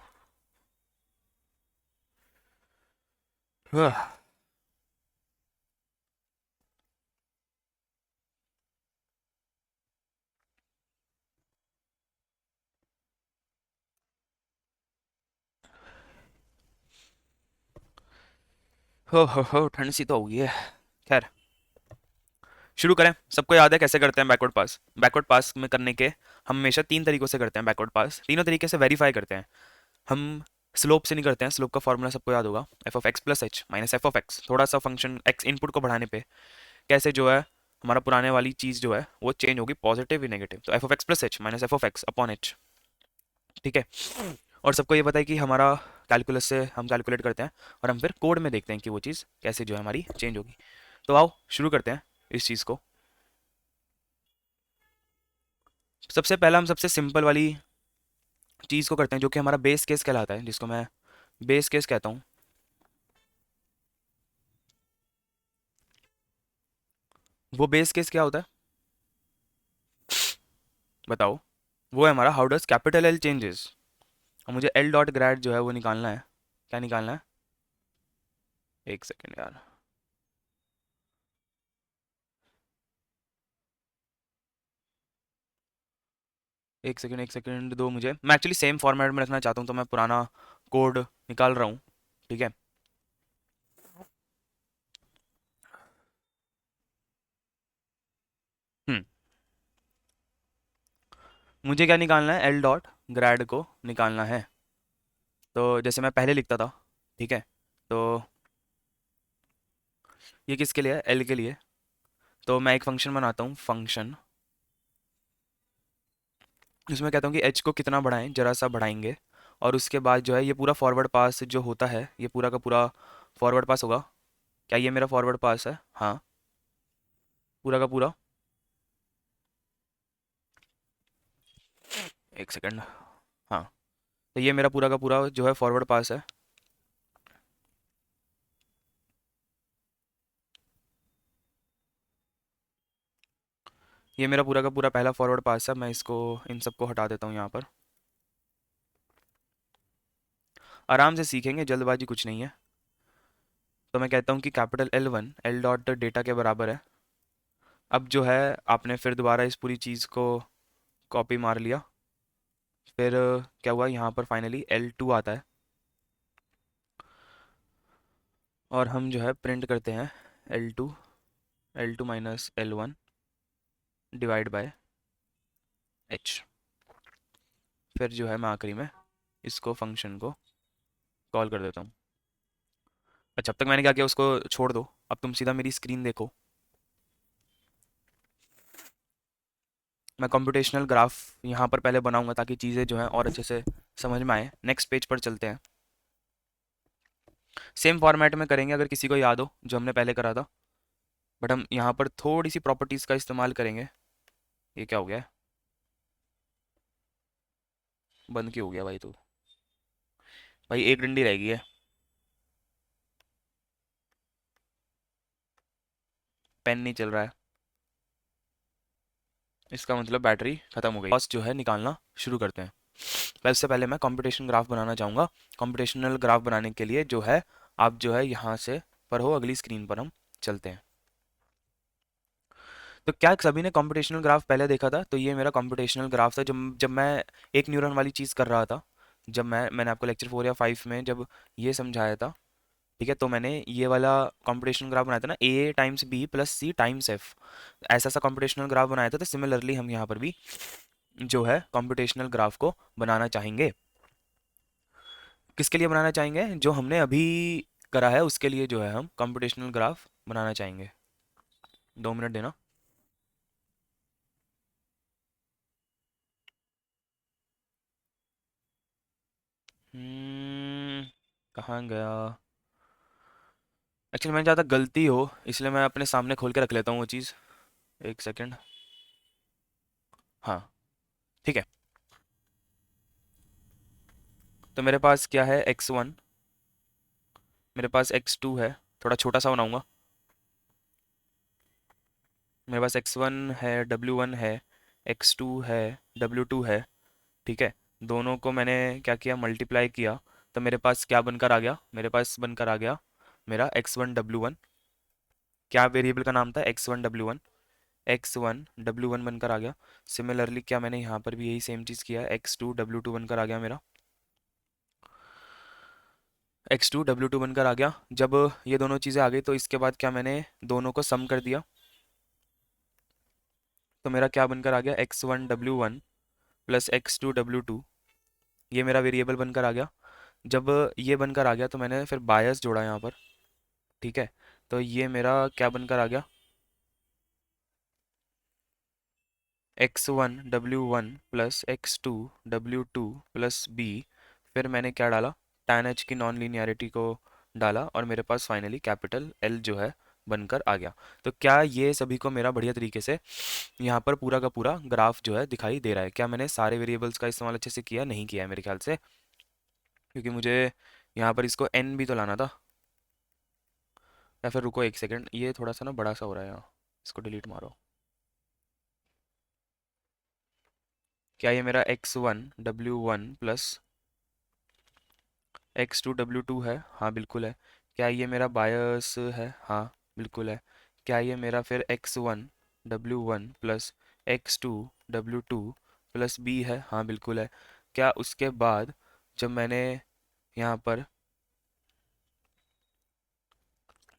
हो ठंड सी तो हो गई है। खैर, शुरू करें। सबको याद है कैसे करते हैं बैकवर्ड पास? बैकवर्ड पास में करने के हम हमेशा तीन तरीकों से करते हैं बैकवर्ड पास। तीनों तरीके से वेरीफाई करते हैं हम। स्लोप से नहीं करते हैं। स्लोप का फॉर्मूला सबको याद होगा, F of x plus H minus F of x. थोड़ा सा फंक्शन एक्स इनपुट को बढ़ाने पे कैसे जो है हमारा पुराने वाली चीज़ जो है वो चेंज होगी, पॉजिटिव ही नेगेटिव। तो F of x plus H minus F of x upon H, ठीक है। और सबको ये पता है कि हमारा कैलकुलस से हम कैलकुलेट करते हैं और हम फिर कोड में देखते हैं कि वो चीज़ कैसे जो है हमारी चेंज होगी। तो आओ शुरू करते हैं इस चीज़ को। सबसे पहला हम सबसे सिंपल वाली चीज़ को करते हैं, जो कि हमारा बेस केस कहलाता है, जिसको मैं बेस केस कहता हूँ। वो बेस केस क्या होता है बताओ? वो है हमारा how does capital L changes. और मुझे एल डॉट ग्रेड जो है वो निकालना है। क्या निकालना है? एक सेकेंड यार, एक सेकेंड दो मुझे। मैं एक्चुअली सेम फॉर्मेट में रखना चाहता हूँ, तो मैं पुराना कोड निकाल रहा हूँ, ठीक है। हम्म मुझे क्या निकालना है? एल डॉट ग्रेड को निकालना है। तो जैसे मैं पहले लिखता था, ठीक है। तो ये किसके लिए है? एल के लिए। तो मैं एक फंक्शन बनाता हूँ, फंक्शन, जिसमें कहता हूँ कि एच को कितना बढ़ाएं, जरा सा बढ़ाएंगे। और उसके बाद जो है ये पूरा फॉरवर्ड पास जो होता है, ये पूरा का पूरा फॉरवर्ड पास होगा। क्या ये मेरा फॉरवर्ड पास है? हाँ, पूरा का पूरा। एक सेकेंड, हाँ। तो ये मेरा पूरा का पूरा जो है फॉरवर्ड पास है। ये मेरा पूरा का पूरा पहला फॉरवर्ड पास है। मैं इसको, इन सबको हटा देता हूँ यहाँ पर। आराम से सीखेंगे, जल्दबाजी कुछ नहीं है। तो मैं कहता हूँ कि capital L1 L dot data के बराबर है। अब जो है आपने फिर दोबारा इस पूरी चीज़ को कॉपी मार लिया। फिर क्या हुआ यहाँ पर? फाइनली L2 आता है और हम जो है प्रिंट करते हैं L2, L2 minus L1 divide by H। फिर जो है मैं आखिरी में इसको फंक्शन को कॉल कर देता हूँ। अच्छा, अब तक मैंने क्या किया उसको छोड़ दो। अब तुम सीधा मेरी स्क्रीन देखो। मैं कंप्यूटेशनल ग्राफ यहाँ पर पहले बनाऊंगा ताकि चीज़ें जो हैं और अच्छे से समझ में आए। नेक्स्ट पेज पर चलते हैं। सेम फॉर्मेट में करेंगे अगर किसी को याद हो जो हमने पहले करा था, बट हम यहाँ पर थोड़ी सी प्रॉपर्टीज़ का इस्तेमाल करेंगे। ये क्या हो गया है? बंद क्यों हो गया भाई? तू भाई एक डंडी रह गई है, पेन नहीं चल रहा है, इसका मतलब बैटरी खत्म हो गई। कॉस्ट जो है निकालना शुरू करते हैं। पर इससे पहले मैं कंप्यूटेशन ग्राफ बनाना चाहूँगा। कंप्यूटेशनल ग्राफ बनाने के लिए जो है आप जो है यहाँ से पर हो, अगली स्क्रीन पर हम चलते हैं। तो क्या सभी ने कंप्यूटेशनल ग्राफ पहले देखा था? तो ये मेरा कंप्यूटेशनल ग्राफ था जब जब मैं एक न्यूरॉन वाली चीज़ कर रहा था। जब मैंने आपको लेक्चर 4 या 5 में जब ये समझाया था, ठीक है, तो मैंने ये वाला कंप्यूटेशनल ग्राफ बनाया था ना, ए टाइम्स बी प्लस सी टाइम्स एफ। ऐसा सा कंप्यूटेशनल ग्राफ बनाया था। तो सिमिलरली हम यहाँ पर भी जो है कंप्यूटेशनल ग्राफ को बनाना चाहेंगे। किसके लिए बनाना चाहेंगे? जो हमने अभी करा है उसके लिए जो है हम कंप्यूटेशनल ग्राफ बनाना चाहेंगे। 2 मिनट देना। कहाँ गया? एक्चुअली मैंने ज़्यादा गलती हो इसलिए मैं अपने सामने खोल के रख लेता हूँ वो चीज़। एक सेकंड। हाँ, ठीक है। तो मेरे पास क्या है? x1, मेरे पास x2 है। थोड़ा छोटा सा बनाऊंगा। मेरे पास x1 है, w1 है, x2 है, w2 है, ठीक है। दोनों को मैंने क्या किया? मल्टीप्लाई किया। तो मेरे पास क्या बनकर आ गया? मेरे पास बनकर आ गया मेरा x1 w1। क्या वेरिएबल का नाम था? x1 w1। x1 w1 बनकर आ गया। सिमिलरली क्या मैंने यहाँ पर भी यही सेम चीज़ किया? x2 w2 बनकर आ गया मेरा। x2 w2 बनकर आ गया। जब ये दोनों चीज़ें आ गई तो इसके बाद क्या मैंने दोनों को सम कर दिया। तो मेरा क्या बनकर आ गया? x1 w1 plus x2 w2। ये मेरा वेरिएबल बनकर आ गया। जब ये बनकर आ गया तो मैंने फिर बायस जोड़ा यहाँ पर, ठीक है। तो ये मेरा क्या बनकर आ गया? x1 w1 plus x2 w2 plus b। फिर मैंने क्या डाला? tan h की नॉन लीनियरिटी को डाला और मेरे पास फाइनली कैपिटल L जो है बनकर आ गया। तो क्या ये सभी को मेरा बढ़िया तरीके से यहाँ पर पूरा का पूरा ग्राफ जो है दिखाई दे रहा है? क्या मैंने सारे वेरिएबल्स का इस्तेमाल अच्छे से किया? नहीं किया है मेरे ख्याल से, क्योंकि मुझे यहाँ पर इसको n भी तो लाना था। या फिर रुको एक सेकंड, ये थोड़ा सा ना बड़ा सा हो रहा है यहाँ, इसको डिलीट मारो। क्या ये मेरा x1 w1 plus x2 w2 है? हाँ बिल्कुल है। क्या ये मेरा बायस है? हाँ बिल्कुल है। क्या ये मेरा फिर x1 w1 plus x2 w2 plus b है? हाँ बिल्कुल है। क्या उसके बाद जब मैंने यहाँ पर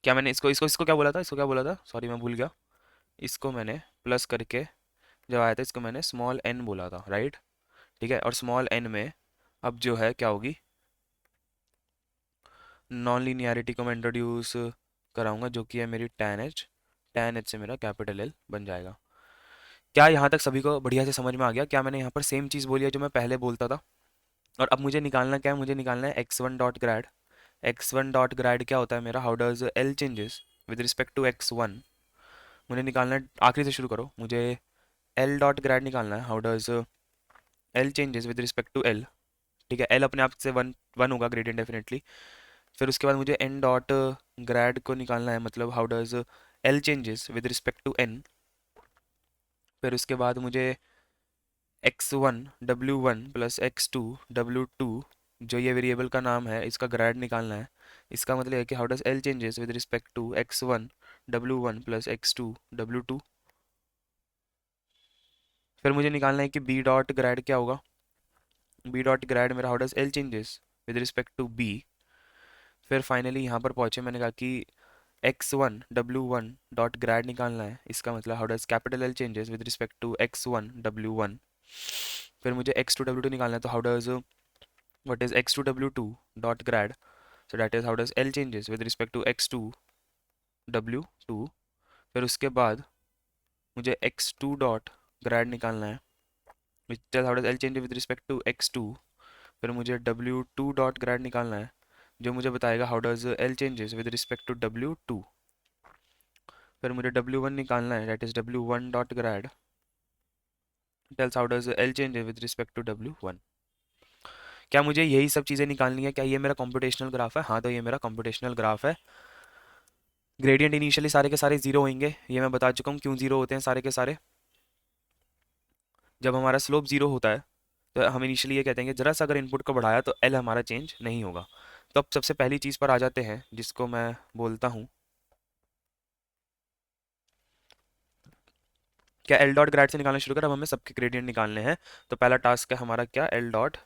क्या मैंने इसको इसको इसको क्या बोला था? इसको क्या बोला था? सॉरी मैं भूल गया। इसको मैंने प्लस करके जब आया था इसको मैंने स्मॉल n बोला था, राइट? ठीक है। और स्मॉल n में अब जो है क्या होगी? नॉन लीनियरिटी को मैं इंट्रोड्यूस कराऊंगा जो कि है मेरी tan h से मेरा कैपिटल L बन जाएगा। क्या यहाँ तक सभी को बढ़िया से समझ में आ गया? क्या मैंने यहाँ पर सेम चीज़ बोली है जो मैं पहले बोलता था? और अब मुझे निकालना क्या है? मुझे निकालना है x1 डॉट ग्रैड। x1 डॉट ग्रैड क्या होता है मेरा? How does L changes with respect to x1। मुझे निकालना है, आखिरी से शुरू करो। मुझे L डॉट ग्रैड निकालना है। How does L changes with respect to L। ठीक है, L अपने आप से वन वन होगा ग्रेडियंट डेफिनेटली। फिर उसके बाद मुझे n डॉट ग्रैड को निकालना है, मतलब how does L changes with respect to n। फिर उसके बाद मुझे x1 w1 plus x2 w2, जो ये वेरिएबल का नाम है, इसका ग्रैड निकालना है। इसका मतलब है कि how does L changes with respect to x1 w1 plus x2 w2। फिर मुझे निकालना है कि b डॉट ग्रैड क्या होगा? b डॉट ग्रैड मेरा how does L changes with respect to b। फिर फाइनली यहाँ पर पहुँचे, मैंने कहा कि x1 w1 डॉट ग्रैड निकालना है। इसका मतलब how does capital L changes with respect to x1 w1। फिर मुझे x2 w2 निकालना है। तो how does what is x2 w2 dot grad, so that is how does L changes with respect to x2 W2, फिर उसके बाद मुझे x2 डॉट ग्रेड निकालना है, which tells how does L change with respect to x2। फिर मुझे W2 डॉट ग्रेड निकालना है, जो मुझे बताएगा how does L changes with respect to W2। फिर मुझे W1 निकालना है, that is W1 dot grade tells how does L change with respect to W1। क्या मुझे यही सब चीज़ें निकालनी है? क्या ये मेरा कंप्यूटेशनल ग्राफ है? हाँ, तो ये मेरा कंप्यूटेशनल ग्राफ है। ग्रेडियंट इनिशियली सारे के सारे जीरो होंगे, ये मैं बता चुका हूँ क्यों जीरो होते हैं सारे के सारे। जब हमारा स्लोप जीरो होता है तो हम इनिशियली ये कहते हैं कि जरा सा अगर इनपुट को बढ़ाया तो एल हमारा चेंज नहीं होगा। तो अब सबसे पहली चीज़ पर आ जाते हैं जिसको मैं बोलता हूँ, क्या एल डॉट ग्रेड से निकालना शुरू कर। अब हमें सबके ग्रेडियंट निकालने हैं। तो पहला टास्क है हमारा क्या, एल डॉट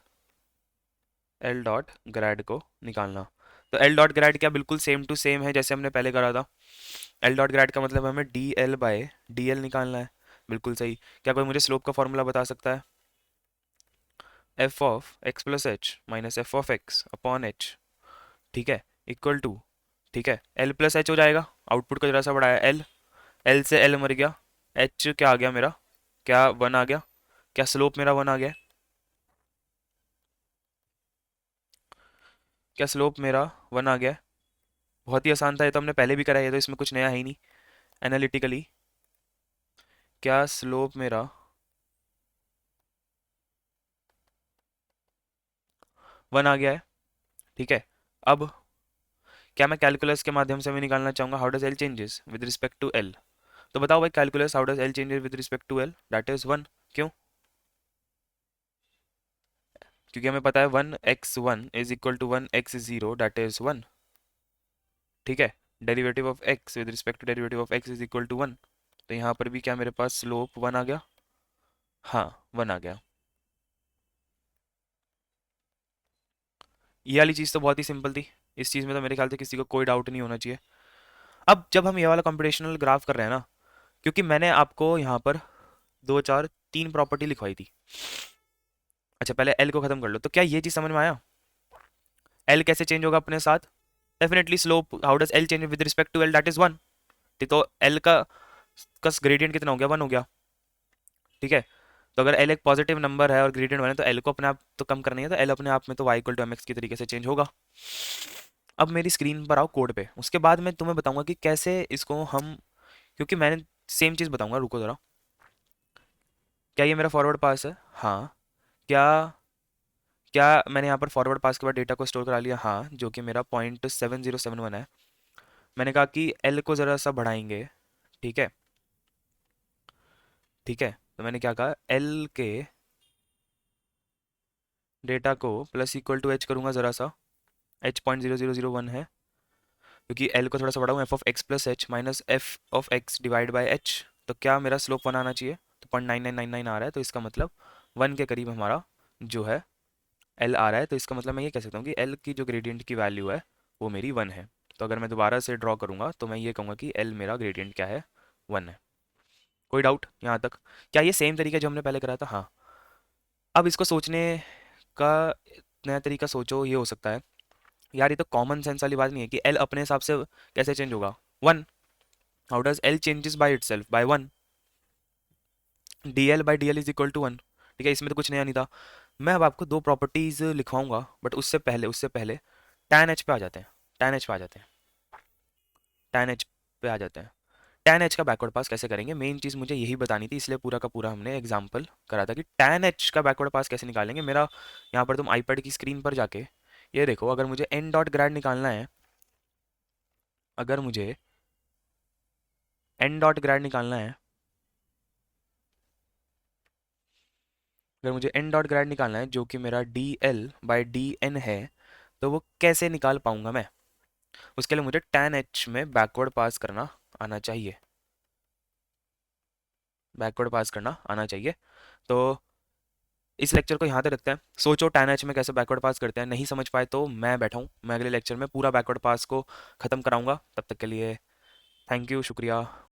ग्रेड को निकालना। तो एल डॉट ग्रेड क्या बिल्कुल सेम टू सेम है जैसे हमने पहले करा था। एल डॉट ग्रेड का मतलब हमें D L by D L निकालना है। बिल्कुल सही। क्या कोई मुझे स्लोप का फॉर्मूला बता सकता है? F of x plus H minus F of x upon H, ठीक है, इक्वल टू, ठीक है, एल प्लस एच हो जाएगा। आउटपुट को जरा सा बढ़ाया, एल, एल से एल मर गया, एच क्या आ गया मेरा, क्या वन आ गया। क्या स्लोप मेरा वन आ गया? क्या स्लोप मेरा वन आ गया? बहुत ही आसान था, ये तो हमने पहले भी करा है, तो इसमें कुछ नया है ही नहीं एनालिटिकली। क्या स्लोप मेरा वन आ गया है? ठीक है। अब क्या मैं कैलकुलस के माध्यम से भी निकालना चाहूंगा, how does L changes with respect to L. तो बताओ भाई, calculus how does L changes with respect to L, that is one. क्यों? क्योंकि हमें पता है 1x1 is equal to 1x0 that is 1। ठीक है। Derivative of x with respect to derivative of x is equal to 1। तो यहाँ पर भी क्या मेरे पास स्लोप वन आ गया? हाँ, वन आ गया। ये वाली चीज़ तो बहुत ही सिंपल थी। इस चीज़ में तो मेरे ख्याल से किसी को कोई डाउट नहीं होना चाहिए। अब जब हम ये वाला कंप्यूटेशनल ग्राफ कर रहे हैं ना, क्योंकि मैंने आपको यहाँ पर दो चार तीन प्रॉपर्टी लिखवाई थी। अच्छा, पहले एल को खत्म कर लो। तो क्या ये चीज़ समझ में आया? एल कैसे चेंज होगा अपने साथ? Definitely slope, how does L change with respect to L, that is one. तो एल का ग्रेडियंट कितना हो गया? वन हो गया। ठीक है। तो अगर एल एक पॉजिटिव नंबर है और ग्रेडियंट वन है तो एल को अपने आप तो कम करना ही है, तो एल अपने आप में तो Y equal to M X की तरीके से चेंज होगा। अब मेरी स्क्रीन पर आओ कोड पे, उसके बाद मैं तुम्हें बताऊंगा कि कैसे इसको हम, क्योंकि मैंने सेम चीज़ बताऊंगा, रुको ज़रा। क्या ये मेरा फॉरवर्ड पास है? हाँ। क्या क्या मैंने यहाँ पर फॉरवर्ड पास के बाद डेटा को स्टोर करा लिया? हाँ, जो कि मेरा 0.7071 है। मैंने कहा कि एल को ज़रा सा बढ़ाएंगे, ठीक है, ठीक है। तो मैंने क्या कहा, एल के डेटा को प्लस इक्वल टू एच करूँगा ज़रा सा, एच 0.0001 है, क्योंकि एल को थोड़ा सा बढ़ाऊँ, F of x plus H minus F of x divide by H. तो क्या मेरा स्लोप वन आना चाहिए? तो 0.9999 आ रहा है, तो इसका मतलब वन के करीब हमारा जो है एल आ रहा है। तो इसका मतलब मैं ये कह सकता हूँ कि एल की जो ग्रेडियंट की वैल्यू है वो मेरी वन है। तो अगर मैं दोबारा से ड्रॉ करूँगा तो मैं ये कहूँगा कि एल मेरा ग्रेडियंट क्या है, वन है। कोई डाउट यहाँ तक? क्या ये सेम तरीका जो हमने पहले करा था? हाँ। अब इसको सोचने का नया तरीका सोचो, ये हो सकता है यार, ये तो कॉमन सेंस वाली बात नहीं है कि एल अपने हिसाब से कैसे चेंज होगा, one. How does L changes by itself, by one. D L by D L is equal to one. ठीक है, इसमें तो कुछ नया नहीं था। मैं अब आपको दो प्रॉपर्टीज लिखवाऊंगा, बट उससे पहले टैन एच पे आ जाते हैं। टैन एच पे आ जाते हैं। टैन एच पे आ जाते हैं। टैन एच का बैकवर्ड पास कैसे करेंगे, मेन चीज़ मुझे यही बतानी थी, इसलिए पूरा का पूरा हमने एग्जाम्पल करा था कि टैन एच का बैकवर्ड पास कैसे निकालेंगे। मेरा यहाँ पर तुम आईपैड की स्क्रीन पर जाके ये देखो, अगर मुझे एन डॉट ग्रेड निकालना है, अगर मुझे एन डॉट ग्रेड निकालना है, अगर मुझे एन डॉट ग्रेड निकालना है जो कि मेरा D L by D N है, तो वो कैसे निकाल पाऊंगा मैं? उसके लिए मुझे टैन एच में बैकवर्ड पास करना आना चाहिए। बैकवर्ड पास करना आना चाहिए। तो इस लेक्चर को यहाँ तक रखते हैं। सोचो टैन एच में कैसे बैकवर्ड पास करते हैं, नहीं समझ पाए तो मैं बैठा हूँ, मैं अगले लेक्चर में पूरा बैकवर्ड पास को ख़त्म कराऊंगा। तब तक के लिए थैंक यू, शुक्रिया।